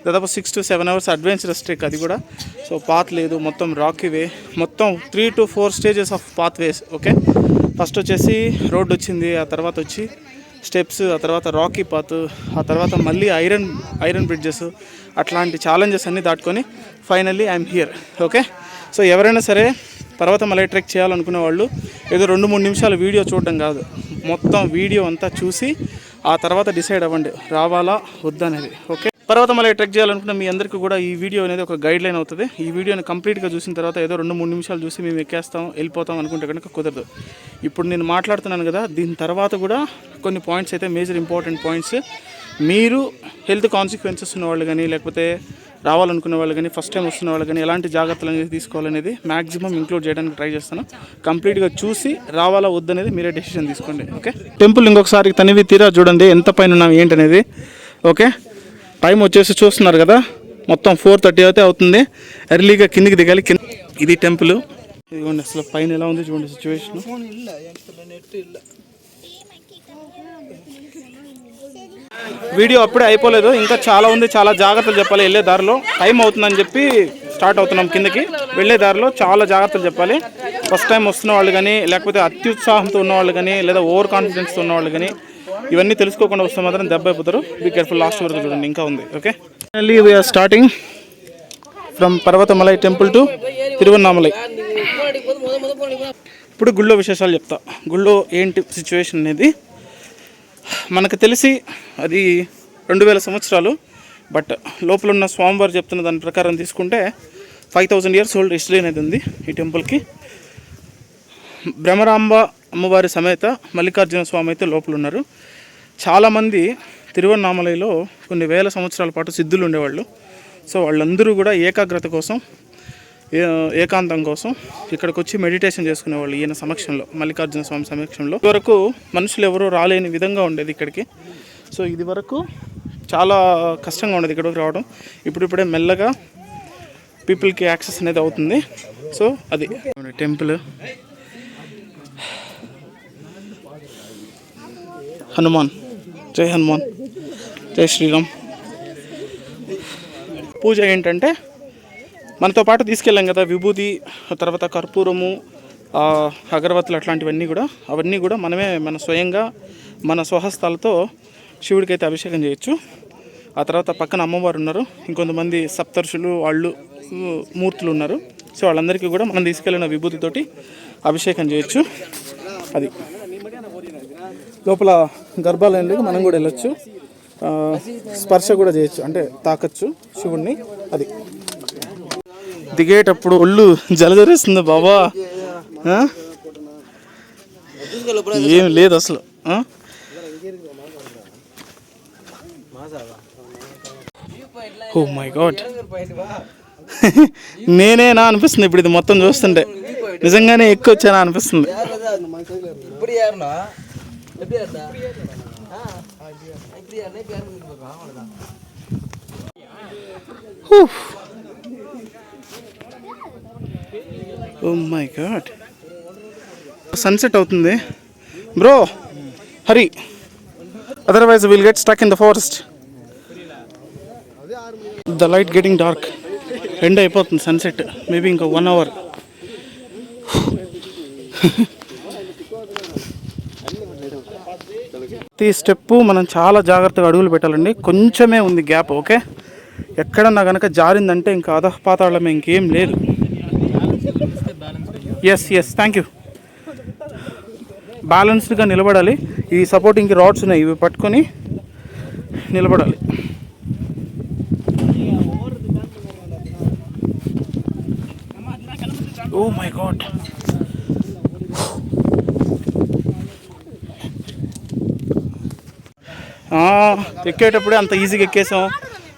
దాదాపు 6 to 7 hours అడ్వెంచరస్ ట్రెక్ అది కూడా. సో పాత్ లేదు, మొత్తం రాకీ వే. మొత్తం 3 to 4 stages of path ways. Okay, first వచ్చేసి రోడ్ వచ్చింది, ఆ తర్వాత వచ్చి స్టెప్స్, ఆ తర్వాత రాకీ పాత్, ఆ తర్వాత మళ్ళీ ఐరన్ బ్రిడ్జెస్. అట్లాంటి ఛాలెంజెస్ అన్నీ దాటుకొని finally I'm here. Okay, so ఎవరైనా సరే పర్వతమలై ట్రెక్ చేయాలనుకునే వాళ్ళు ఏదో 2-3 నిమిషాల వీడియో చూడడం కాదు, మొత్తం వీడియో అంతా చూసి ఆ తర్వాత డిసైడ్ అవ్వండి రావాలా వద్దనేది. ఓకే, పర్వతమలై ట్రెక్ చేయాలనుకున్న మీ అందరికీ కూడా ఈ వీడియో అనేది ఒక గైడ్ లైన్ అవుతుంది. ఈ వీడియోని కంప్లీట్గా చూసిన తర్వాత ఏదో 2-3 నిమిషాలు చూసి మేము ఎక్కేస్తాం వెళ్ళిపోతాం అనుకుంటే కనుక కుదరదు. ఇప్పుడు నేను మాట్లాడుతున్నాను కదా, దీని తర్వాత కూడా కొన్ని పాయింట్స్ అయితే మేజర్ ఇంపార్టెంట్ పాయింట్స్. మీరు హెల్త్ కాన్సిక్వెన్సెస్ ఉన్న వాళ్ళు కానీ, లేకపోతే రావాలనుకునే వాళ్ళు కానీ, ఫస్ట్ టైం వస్తున్న వాళ్ళు కానీ ఎలాంటి జాగ్రత్తలు అనేది తీసుకోవాలనేది మ్యాక్సిమం ఇంక్లూడ్ చేయడానికి ట్రై చేస్తాను. కంప్లీట్గా చూసి రావాలా వద్దనేది మీరే డెసిషన్ తీసుకోండి. ఓకే, టెంపుల్ ఇంకొకసారి తనివి తీరా చూడండి ఎంత పైన ఉన్నాం ఏంటనేది. ఓకే, టైం వచ్చేసి చూస్తున్నారు కదా, మొత్తం 4:30 అయితే అవుతుంది. ఎర్లీగా కిందికి దిగాలి. ఇది టెంపుల్. ఇదిగోండి అసలు పైన ఎలా ఉంది చూడండి సిచ్యువేషన్. వీడియో అప్పుడే అయిపోలేదు, ఇంకా చాలా ఉంది, చాలా జాగ్రత్తలు చెప్పాలి. వెళ్ళే దారిలో టైం అవుతుందని చెప్పి స్టార్ట్ అవుతున్నాం కిందకి. వెళ్ళే దారిలో చాలా జాగ్రత్తలు చెప్పాలి. ఫస్ట్ టైం వస్తున్న వాళ్ళు కానీ, లేకపోతే అత్యుత్సాహంతో ఉన్నవాళ్ళు కానీ, లేదా ఓవర్ కాన్ఫిడెన్స్తో ఉన్నవాళ్ళు కానీ ఇవన్నీ తెలుసుకోకుండా వస్తే మాత్రం దెబ్బ అయిపోతారు. బీ కేర్ఫుల్, లాస్ట్ వరకు చూడండి, ఇంకా ఉంది. Okay, finally we are starting from Parvathamalai temple to Tiruvannamalai. ఇప్పుడు గుళ్ళో విశేషాలు చెప్తా. గుళ్ళో ఏంటి సిచ్యువేషన్ అనేది మనకు తెలిసి అది 2000 సంవత్సరాలు. బట్ లోపల ఉన్న స్వామివారు చెప్తున్న దాని ప్రకారం తీసుకుంటే 5000 years ఓల్డ్ హిస్టరీ అనేది ఉంది ఈ టెంపుల్కి. భ్రమరాంబ అమ్మవారి సమేత మల్లికార్జున స్వామి అయితే లోపల ఉన్నారు. చాలామంది తిరువన్నామలైలో కొన్ని వేల సంవత్సరాల పాటు సిద్ధులు ఉండేవాళ్ళు. సో వాళ్ళందరూ కూడా ఏకాగ్రత కోసం, ఏకాంతం కోసం ఇక్కడికి వచ్చి మెడిటేషన్ చేసుకునేవాళ్ళు ఈయన సమక్షంలో, మల్లికార్జున స్వామి సమక్షంలో. ఇదివరకు మనుషులు ఎవరూ రాలేని విధంగా ఉండేది ఇక్కడికి. సో ఇది వరకు చాలా కష్టంగా ఉండేది ఇక్కడికి రావడం. ఇప్పుడిప్పుడే మెల్లగా పీపుల్కి యాక్సెస్ అనేది అవుతుంది. సో అది టెంపుల్. హనుమాన్, జై హనుమాన్, జై శ్రీరామ్. పూజ ఏంటంటే మనతో పాటు తీసుకెళ్ళాం కదా విభూతి, తర్వాత కర్పూరము, అగరవత్తులు, అట్లాంటివన్నీ కూడా అవన్నీ కూడా మనమే మన స్వయంగా మన స్వహస్తాలతో శివుడికి అయితే అభిషేకం చేయొచ్చు. ఆ తర్వాత పక్కన అమ్మవారు ఉన్నారు, ఇంకొంతమంది సప్తర్షులు వాళ్ళు మూర్తులు ఉన్నారు. సో వాళ్ళందరికీ కూడా మనం తీసుకెళ్ళిన విభూతితోటి అభిషేకం చేయొచ్చు. అది లోపల గర్భాలయంలోకి మనం కూడా వెళ్ళొచ్చు, స్పర్శ కూడా చేయొచ్చు, అంటే తాకచ్చు శివుణ్ణి. అది దిగేటప్పుడు ఒళ్ళు జలజరేస్తుంది బాబా, ఏం లేదు అసలు. ఓ మై గాడ్, నేనేనా అనిపిస్తుంది ఇప్పుడు ఇది మొత్తం చూస్తుంటే. నిజంగానే ఎక్కువ వచ్చానా అనిపిస్తుంది. ఓ మై గాడ్, సన్సెట్ అవుతుంది bro, Hari, otherwise will get stuck in the forest. The light getting dark, end అయిపోతుంది సన్సెట్, మేబీ ఇంకో 1 hour. ప్రతి స్టెప్పు మనం చాలా జాగ్రత్తగా అడుగులు పెట్టాలండి. కొంచెమే ఉంది గ్యాప్. ఓకే, ఎక్కడన్నా కనుక జారిందంటే ఇంకా అధపాతాళమే, ఇంకేం లేదు. Yes thank you. బ్యాలెన్స్డ్గా నిలబడాలి. ఈ సపోర్టింగ్కి రాడ్స్ ఉన్నాయి, ఇవి పట్టుకొని నిలబడాలి. ఓ మై గాడ్, ఎక్కేటప్పుడే అంత ఈజీగా ఎక్కేసాం,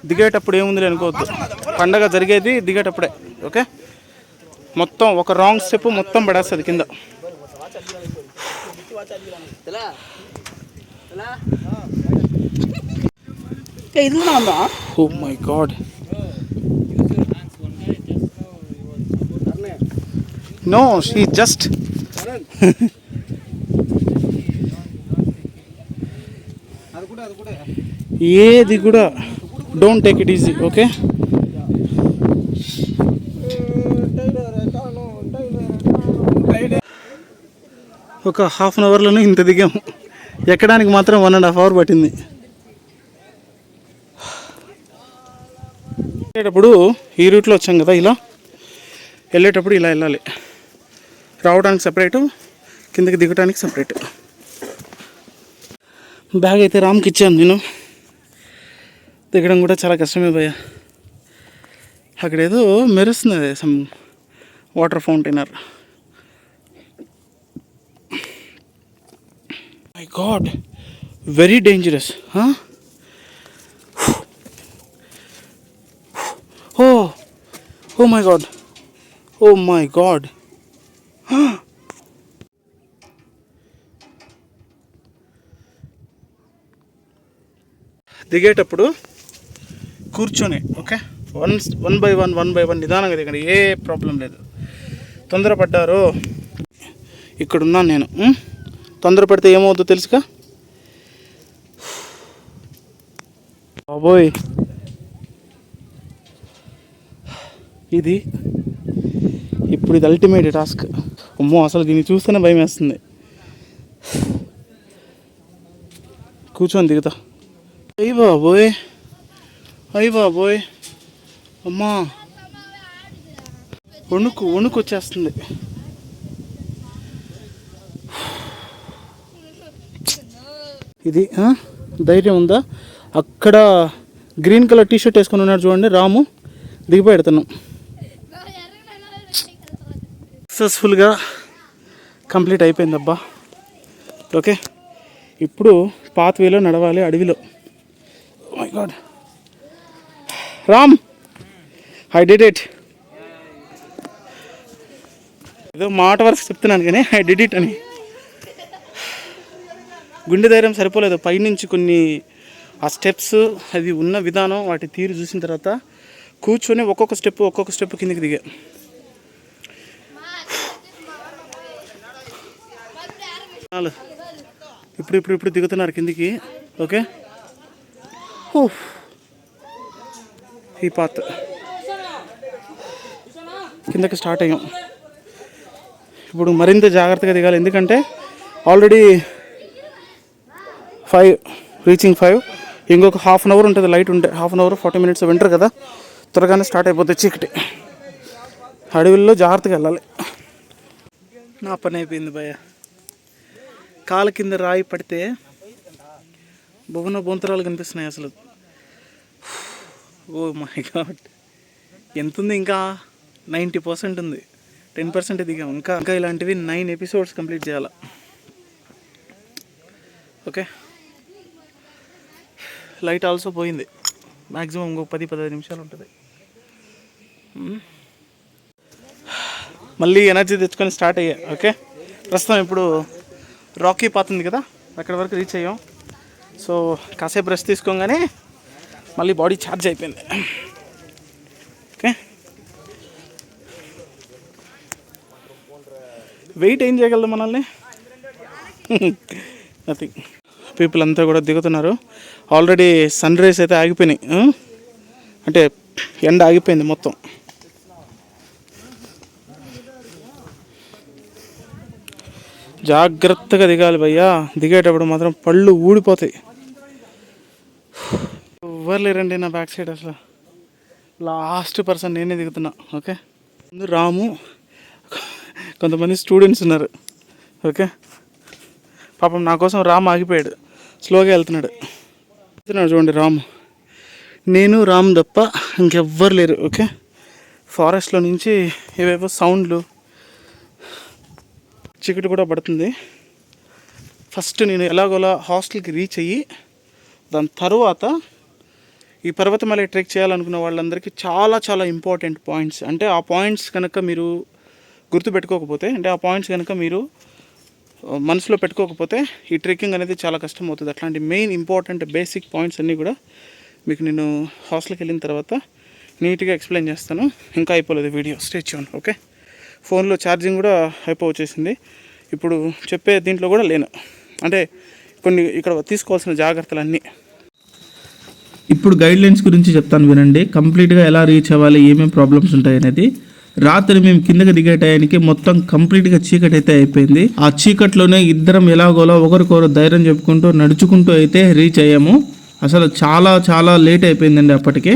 దిగేటప్పుడు ఏముంది అనుకోవద్దు. పండగ జరిగేది దిగేటప్పుడే. ఓకే, మొత్తం ఒక రాంగ్ స్టెప్ మొత్తం పడేస్తుంది కింద. Oh my god, no, she just ఏది కూడా don't take it easy. Okay, ఒక 1/2 hourలోనే ఇంత దిగాము. ఎక్కడానికి మాత్రం 1.5 hour పట్టింది. వెళ్ళేటప్పుడు ఈ రూట్లో వచ్చాం కదా, ఇలా వెళ్ళేటప్పుడు ఇలా వెళ్ళాలి. రావడానికి సపరేటు, కిందకి దిగడానికి సపరేట్. బ్యాగ్ అయితే రామ్కి ఇచ్చాను నేను. దిగడం కూడా చాలా కష్టమే భయ్య. అక్కడేదో మెరుస్తుంది, సమ్ వాటర్ ఫౌంటైనర్. My God, very dangerous. Oh my God, oh my God. దిగేటప్పుడు కూర్చొని, ఓకే, వన్ బై వన్ నిదానంగా దిగండి, ఏ ప్రాబ్లం లేదు. తొందరపడ్డారు, ఇక్కడున్నాను నేను. తొందరపడితే ఏమవుతుందో తెలుసుగా బాబోయ్. ఇప్పుడు ఇది అల్టిమేట్ టాస్క్. అమ్మో అసలు దీన్ని చూస్తేనే భయం వేస్తుంది. కూర్చొని దిగుతా. అయ్యి బాబోయ్, అయ్యి బాబోయ్, అమ్మా వణుకు వచ్చేస్తుంది. ఇది ధైర్యం ఉందా? అక్కడ గ్రీన్ కలర్ టీషర్ట్ వేసుకొని ఉన్నాడు చూడండి రాము, దిగిపోయాడుతున్నాం. సక్సెస్ఫుల్గా కంప్లీట్ అయిపోయింది అబ్బా. ఓకే, ఇప్పుడు పాత్వేలో నడవాలి అడవిలో. Oh my god Ram, I did it. ఏదో మాట వరకు చెప్తున్నాను కానీ ఐ డిడ్ ఇట్ అని. గుండె ధైర్యం సరిపోలేదు. పైనుంచి కొన్ని ఆ స్టెప్స్ అది ఉన్న విధానం వాటి తీరు చూసిన తర్వాత కూర్చొని ఒక్కొక్క స్టెప్ కిందికి దిగా. ఇప్పుడు దిగుతున్నారు కిందికి. ఓకే, ఈ పాత్ కిందకి స్టార్ట్ అయ్యాం. ఇప్పుడు మరింత జాగ్రత్తగా దిగాలి, ఎందుకంటే ఆల్రెడీ 5 రీచింగ్ 5. ఇంకొక హాఫ్ అన్ అవర్ ఉంటుంది లైట్ ఉంటే, half an hour 40 minutes. Winter కదా, త్వరగానే స్టార్ట్ అయిపోతుంది చీకటి. అడవిలో జాగ్రత్తగా వెళ్ళాలి. నా పని అయిపోయింది భయ్య. కాళ్ళ కింద రాయి పడితే బొంతరాలు కనిపిస్తున్నాయి అసలు. ఓ మై గాడ్, ఎంత ఉంది? ఇంకా 90% ఉంది. 10% దిగాం. ఇంకా ఇలాంటివి 9 episodes కంప్లీట్ చేయాలి. ఓకే, లైట్ ఆల్సో పోయింది. మ్యాక్సిమం ఇంకో 10-15 నిమిషాలు ఉంటుంది. మళ్ళీ ఎనర్జీ తెచ్చుకొని స్టార్ట్ అయ్యా. ఓకే, ప్రస్తుతం ఇప్పుడు రాకీ పాత్ ఉంది కదా, అక్కడ వరకు రీచ్ అయ్యాం. సో కాసేపు రెస్ట్ తీసుకోగానే మళ్ళీ బాడీ ఛార్జ్ అయిపోయింది. ఓకే, వెయిట్ ఏం చేయగలదు మనల్ని? నథింగ్. పీపుల్ అంతా కూడా దిగుతున్నారు. ఆల్రెడీ సన్ రైజ్ అయితే ఆగిపోయినాయి, అంటే ఎండ ఆగిపోయింది మొత్తం. జాగ్రత్తగా దిగాలి భయ్యా. దిగేటప్పుడు మాత్రం పళ్ళు ఊడిపోతాయి. ఎవరు లేరండి నా బ్యాక్ సైడ్. అసలు లాస్ట్ పర్సన్ నేనే దిగుతున్నా. ఓకే, ముందు రాము, కొంతమంది స్టూడెంట్స్ ఉన్నారు. ఓకే, పాపం నా కోసం రామ్ ఆగిపోయాడు, స్లోగా వెళ్తున్నాడు చూడండి. రాము, నేను రామ్ తప్ప ఇంకెవ్వరు లేరు. ఓకే, ఫారెస్ట్లో నుంచి ఏవేవో సౌండ్లు, చీకటి కూడా పడుతుంది. ఫస్ట్ నేను ఎలాగోలా హాస్టల్కి రీచ్ అయ్యి దాని తర్వాత ఈ పర్వతమలై ట్రెక్ చేయాలనుకున్న వాళ్ళందరికీ చాలా చాలా ఇంపార్టెంట్ పాయింట్స్. అంటే ఆ పాయింట్స్ కనుక మీరు గుర్తుపెట్టుకోకపోతే, అంటే ఆ పాయింట్స్ కనుక మీరు మనసులో పెట్టుకోకపోతే ఈ ట్రెక్కింగ్ అనేది చాలా కష్టం అవుతుంది. అట్లాంటి మెయిన్ ఇంపార్టెంట్ బేసిక్ పాయింట్స్ అన్నీ కూడా మీకు నేను హాస్టల్కి వెళ్ళిన తర్వాత నీట్గా ఎక్స్ప్లెయిన్ చేస్తాను. ఇంకా అయిపోలేదు వీడియో, స్టే ట్యూన్. ఓకే, ఫోన్లో ఛార్జింగ్ కూడా వచ్చేసింది. ఇప్పుడు చెప్పే దీంట్లో కూడా లేను, అంటే కొన్ని ఇక్కడ తీసుకోవాల్సిన జాగ్రత్తలు అన్నీ. ఇప్పుడు గైడ్లైన్స్ గురించి చెప్తాను వినండి. కంప్లీట్గా ఎలా రీచ్ అవ్వాలి, ఏమేమి ప్రాబ్లమ్స్ ఉంటాయి అనేది. రాత్రి మేము కిందకి దిగే టయానికి మొత్తం కంప్లీట్గా చీకటి అయితే అయిపోయింది. ఆ చీకట్లోనే ఇద్దరం ఎలాగోలా ఒకరికొకరు ధైర్యం చెప్పుకుంటూ నడుచుకుంటూ అయితే రీచ్ అయ్యాము. అసలు చాలా చాలా లేట్ అయిపోయిందండి. అప్పటికే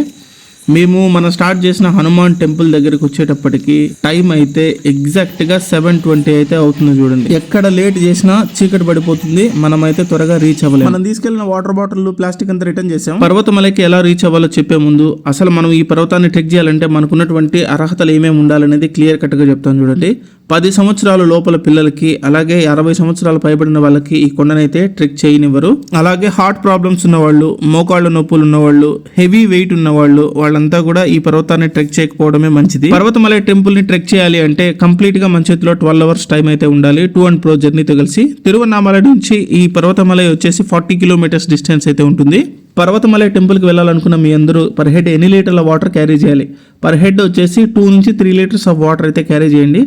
మేము మనం స్టార్ట్ చేసిన హనుమాన్ టెంపుల్ దగ్గరికి వచ్చేటప్పటికి టైం అయితే ఎగ్జాక్ట్గా 7:20 అయితే అవుతుంది. చూడండి, ఎక్కడ లేట్ చేసినా చీకటి పడిపోతుంది, మనమైతే త్వరగా రీచ్ అవ్వలేము. మనం తీసుకెళ్లిన వాటర్ బాటిల్, ప్లాస్టిక్ అంతా రిటర్న్ చేసాం. పర్వతమలైకి ఎలా రీచ్ అవ్వాలో చెప్పే ముందు అసలు మనం ఈ పర్వతాన్ని ట్రెక్ చేయాలంటే మనకున్నటువంటి అర్హతలు ఏమేమి ఉండాలనేది క్లియర్ కట్గా చెప్తాను చూడండి. 10 సంవత్సరాల లోపల పిల్లలకి, అలాగే 60 సంవత్సరాలు పైబడిన వాళ్ళకి ఈ కొండనైతే ట్రెక్ చేయనివ్వరు. అలాగే హార్ట్ ప్రాబ్లమ్స్ ఉన్నవాళ్ళు, మోకాళ్ళ నొప్పులు ఉన్నవాళ్ళు, హెవీ వెయిట్ ఉన్నవాళ్ళు, వాళ్ళంతా కూడా ఈ పర్వతాన్ని ట్రెక్ చేయకపోవడమే మంచిది. పర్వతమలై టెంపుల్ ని ట్రెక్ చేయాలి అంటే కంప్లీట్ గా మన చేతిలో 12 hours టైం అయితే ఉండాలి. 2 and Pro జర్నీతో కలిసి. తిరువన్నామలై నుంచి ఈ పర్వతమలై వచ్చేసి 40 kilometers డిస్టెన్స్ అయితే ఉంటుంది. పర్వతమలై టెంపుల్కి వెళ్ళాలనుకున్న మీ అందరూ పర్ హెడ్ ఎన్ని లీటర్ల వాటర్ క్యారీ చేయాలి? పర్ హెడ్ వచ్చేసి 2 నుంచి 3 liters ఆఫ్ వాటర్ అయితే క్యారీ చేయండి.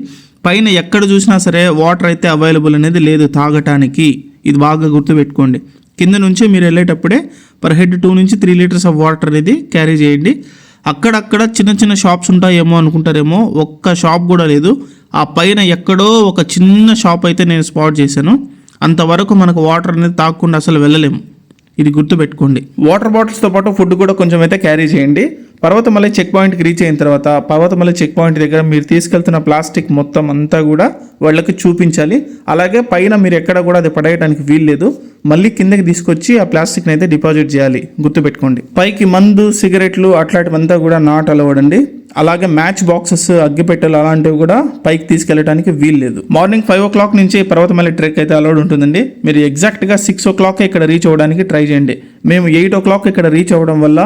పైన ఎక్కడ చూసినా సరే వాటర్ అయితే అవైలబుల్ అనేది లేదు తాగటానికి, ఇది బాగా గుర్తుపెట్టుకోండి. కింద నుంచి మీరు వెళ్ళేటప్పుడే పర్ హెడ్ 2 నుంచి 3 liters ఆఫ్ వాటర్ అనేది క్యారీ చేయండి. అక్కడక్కడ చిన్న చిన్న షాప్స్ ఉంటాయేమో అనుకుంటారేమో, ఒక్క షాప్ కూడా లేదు. ఆ పైన ఎక్కడో ఒక చిన్న షాప్ అయితే నేను స్పాట్ చేశాను. అంతవరకు మనకు వాటర్ అనేది తాగకుండా అసలు వెళ్ళలేము, ఇది గుర్తుపెట్టుకోండి. వాటర్ బాటిల్స్తో పాటు ఫుడ్ కూడా కొంచెం అయితే క్యారీ చేయండి. పర్వతమలై చెక్ పాయింట్కి రీచ్ అయిన తర్వాత పర్వతమలై చెక్ పాయింట్ దగ్గర మీరు తీసుకెళ్తున్న ప్లాస్టిక్ మొత్తం అంతా కూడా వాళ్ళకి చూపించాలి. అలాగే పైన మీరు ఎక్కడ కూడా అది పడేయడానికి వీల్లేదు, మళ్ళీ కిందకి తీసుకొచ్చి ఆ ప్లాస్టిక్ని అయితే డిపాజిట్ చేయాలి, గుర్తుపెట్టుకోండి. పైకి మందు, సిగరెట్లు అట్లాంటివంతా కూడా నాట్ అలౌడ్ అండి. అలాగే మ్యాచ్ బాక్సెస్, అగ్గిపెట్టెలు అలాంటివి కూడా పైకి తీసుకెళ్ళడానికి వీల్లేదు. మార్నింగ్ 5 o'clock నుంచి పర్వతమలై ట్రెక్ అయితే అలౌడ్ ఉంటుందండి. మీరు ఎగ్జాక్ట్గా 6 o'clock ఇక్కడ రీచ్ అవ్వడానికి ట్రై చేయండి. మేము 8 o'clock ఇక్కడ రీచ్ అవ్వడం వల్ల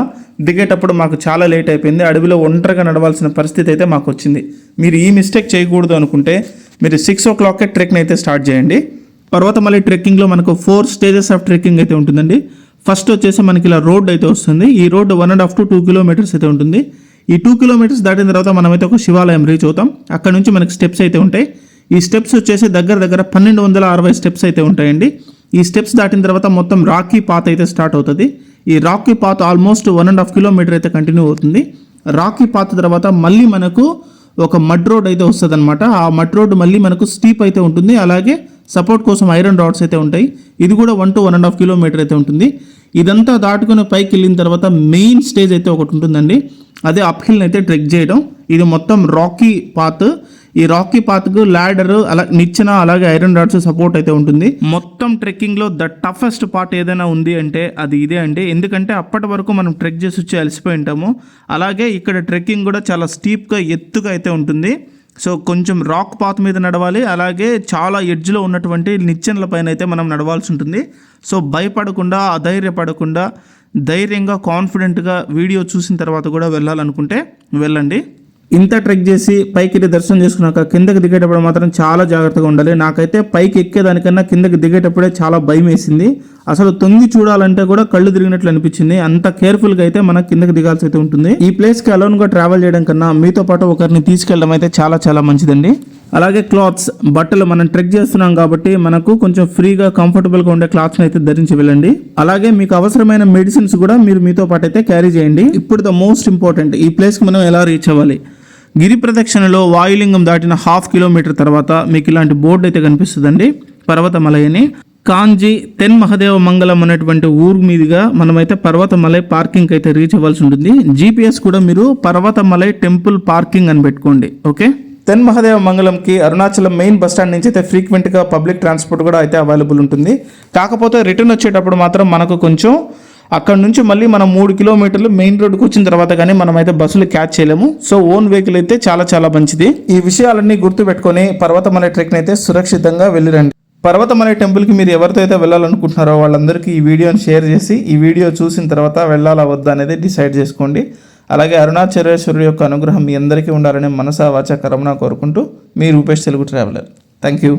దిగేటప్పుడు మాకు చాలా లేట్ అయిపోయింది. అడవిలో ఒంటరిగా నడవాల్సిన పరిస్థితి అయితే మాకు వచ్చింది. మీరు ఈ మిస్టేక్ చేయకూడదు అనుకుంటే మీరు 6 o'clock ట్రెక్ని అయితే స్టార్ట్ చేయండి. పర్వతమలై ట్రెక్కింగ్లో మనకు 4 stages ఆఫ్ ట్రెక్కింగ్ అయితే ఉంటుందండి. ఫస్ట్ వచ్చేసి మనకి ఇలా రోడ్ అయితే వస్తుంది. ఈ రోడ్ 1.5 to 2 kilometers అయితే ఉంటుంది. ఈ 2 kilometers దాటిన తర్వాత మనమైతే ఒక శివాలయం రీచ్ అవుతాం. అక్కడ నుంచి మనకి స్టెప్స్ అయితే ఉంటాయి. ఈ స్టెప్స్ వచ్చేసి దగ్గర 1260 స్టెప్స్ అయితే ఉంటాయండి. ఈ స్టెప్స్ దాటిన తర్వాత మొత్తం రాకీ పాత్ అయితే స్టార్ట్ అవుతుంది. ఈ రాకీ పాత్ ఆల్మోస్ట్ 1.5 kilometer అయితే కంటిన్యూ అవుతుంది. రాకీ పాత్ తర్వాత మళ్ళీ మనకు ఒక మడ్ రోడ్ అయితే వస్తుంది అనమాట. ఆ మడ్ రోడ్ మళ్ళీ మనకు స్టీప్ అయితే ఉంటుంది. అలాగే సపోర్ట్ కోసం ఐరన్ రాడ్స్ అయితే ఉంటాయి. ఇది కూడా 1 to 1.5 kilometer అయితే ఉంటుంది. ఇదంతా దాటుకుని పైకి వెళ్ళిన తర్వాత మెయిన్ స్టేజ్ అయితే ఒకటి ఉంటుందండి. అదే అప్ హిల్ అయితే ట్రెక్ చేయడం. ఇది మొత్తం రాకీ పాత్. ఈ రాకీ పాత్కు ల్యాడర్, అలా నిచ్చెన, అలాగే ఐరన్ రాడ్స్ సపోర్ట్ అయితే ఉంటుంది. మొత్తం ట్రెక్కింగ్లో ద టఫెస్ట్ పార్ట్ ఏదైనా ఉంది అంటే అది ఇదే అండి. ఎందుకంటే అప్పటి వరకు మనం ట్రెక్ చేసి వచ్చి అలసిపోయి ఉంటాము. అలాగే ఇక్కడ ట్రెక్కింగ్ కూడా చాలా స్టీప్గా, ఎత్తుగా అయితే ఉంటుంది. సో కొంచెం రాక్ పాత్ మీద నడవాలి. అలాగే చాలా ఎడ్జ్లో ఉన్నటువంటి నిచ్చెనల పైన అయితే మనం నడవాల్సి ఉంటుంది. సో భయపడకుండా, అధైర్యపడకుండా, ధైర్యంగా, కాన్ఫిడెంట్గా వీడియో చూసిన తర్వాత కూడా వెళ్ళాలనుకుంటే వెళ్ళండి. ఇంత ట్రెక్ చేసి పైకి దర్శనం చేసుకున్నాక కిందకి దిగేటప్పుడు మాత్రం చాలా జాగ్రత్తగా ఉండాలి. నాకైతే పైకి ఎక్కేదానికన్నా కిందకి దిగేటప్పుడే చాలా భయం వేసింది. అసలు తొంగి చూడాలంటే కూడా కళ్ళు తిరిగినట్లు అనిపించింది. అంత కేర్ఫుల్గా అయితే మనం కిందకి దిగాల్సి అయితే ఉంటుంది. ఈ ప్లేస్కి అలోన్గా ట్రావెల్ చేయడం కన్నా మీతో పాటు ఒకరిని తీసుకెళ్ళడం అయితే చాలా చాలా మంచిదండి. అలాగే క్లాత్స్, బట్టలు, మనం ట్రెక్ చేస్తున్నాం కాబట్టి మనకు కొంచెం ఫ్రీగా, కంఫర్టబుల్గా ఉండే క్లాత్స్ని అయితే ధరించి వెళ్ళండి. అలాగే మీకు అవసరమైన మెడిసిన్స్ కూడా మీరు మీతో పాటు అయితే క్యారీ చేయండి. ఇప్పుడు ద మోస్ట్ ఇంపార్టెంట్, ఈ ప్లేస్కి మనం ఎలా రీచ్ అవ్వాలి. గిరి ప్రదక్షిణలో వాయులింగం దాటిన 1/2 kilometer తర్వాత మీకు ఇలాంటి బోర్డు అయితే కనిపిస్తుందండి, పర్వతమలై అని. కాంజీ తెన్ మహదేవ మంగళం అనేటువంటి ఊరు మీదుగా మనమైతే పర్వతమలై పార్కింగ్ అయితే రీచ్ అవ్వాల్సి ఉంటుంది. GPS కూడా మీరు పర్వతమలై టెంపుల్ పార్కింగ్ అని పెట్టుకోండి. ఓకే, తెన్ మహదేవ మంగళంకి అరుణాచలం మెయిన్ బస్ స్టాండ్ నుంచి అయితే ఫ్రీక్వెంట్గా పబ్లిక్ ట్రాన్స్పోర్ట్ కూడా అయితే అవైలబుల్ ఉంటుంది. కాకపోతే రిటర్న్ వచ్చేటప్పుడు మాత్రం మనకు కొంచెం అక్కడ నుంచి మళ్ళీ మనం 3 kilometers మెయిన్ రోడ్కి వచ్చిన తర్వాత కానీ మనం అయితే బస్సులు క్యాచ్ చేయలేము. సో ఓన్ వెహికల్ అయితే చాలా చాలా మంచిది. ఈ విషయాలన్నీ గుర్తుపెట్టుకొని పర్వతమలై ట్రెక్ని అయితే సురక్షితంగా వెళ్ళిరండి. పర్వతమలై టెంపుల్కి మీరు ఎవరితో అయితే వెళ్ళాలనుకుంటున్నారో వాళ్ళందరికీ ఈ వీడియోని షేర్ చేసి, ఈ వీడియో చూసిన తర్వాత వెళ్ళాలా వద్దా అనేది డిసైడ్ చేసుకోండి. అలాగే అరుణాచలేశ్వరుడు యొక్క అనుగ్రహం మీ అందరికీ ఉండాలని మనసా వాచా కర్మన కోరుకుంటూ మీ Rupesh Telugu traveller. Thank you.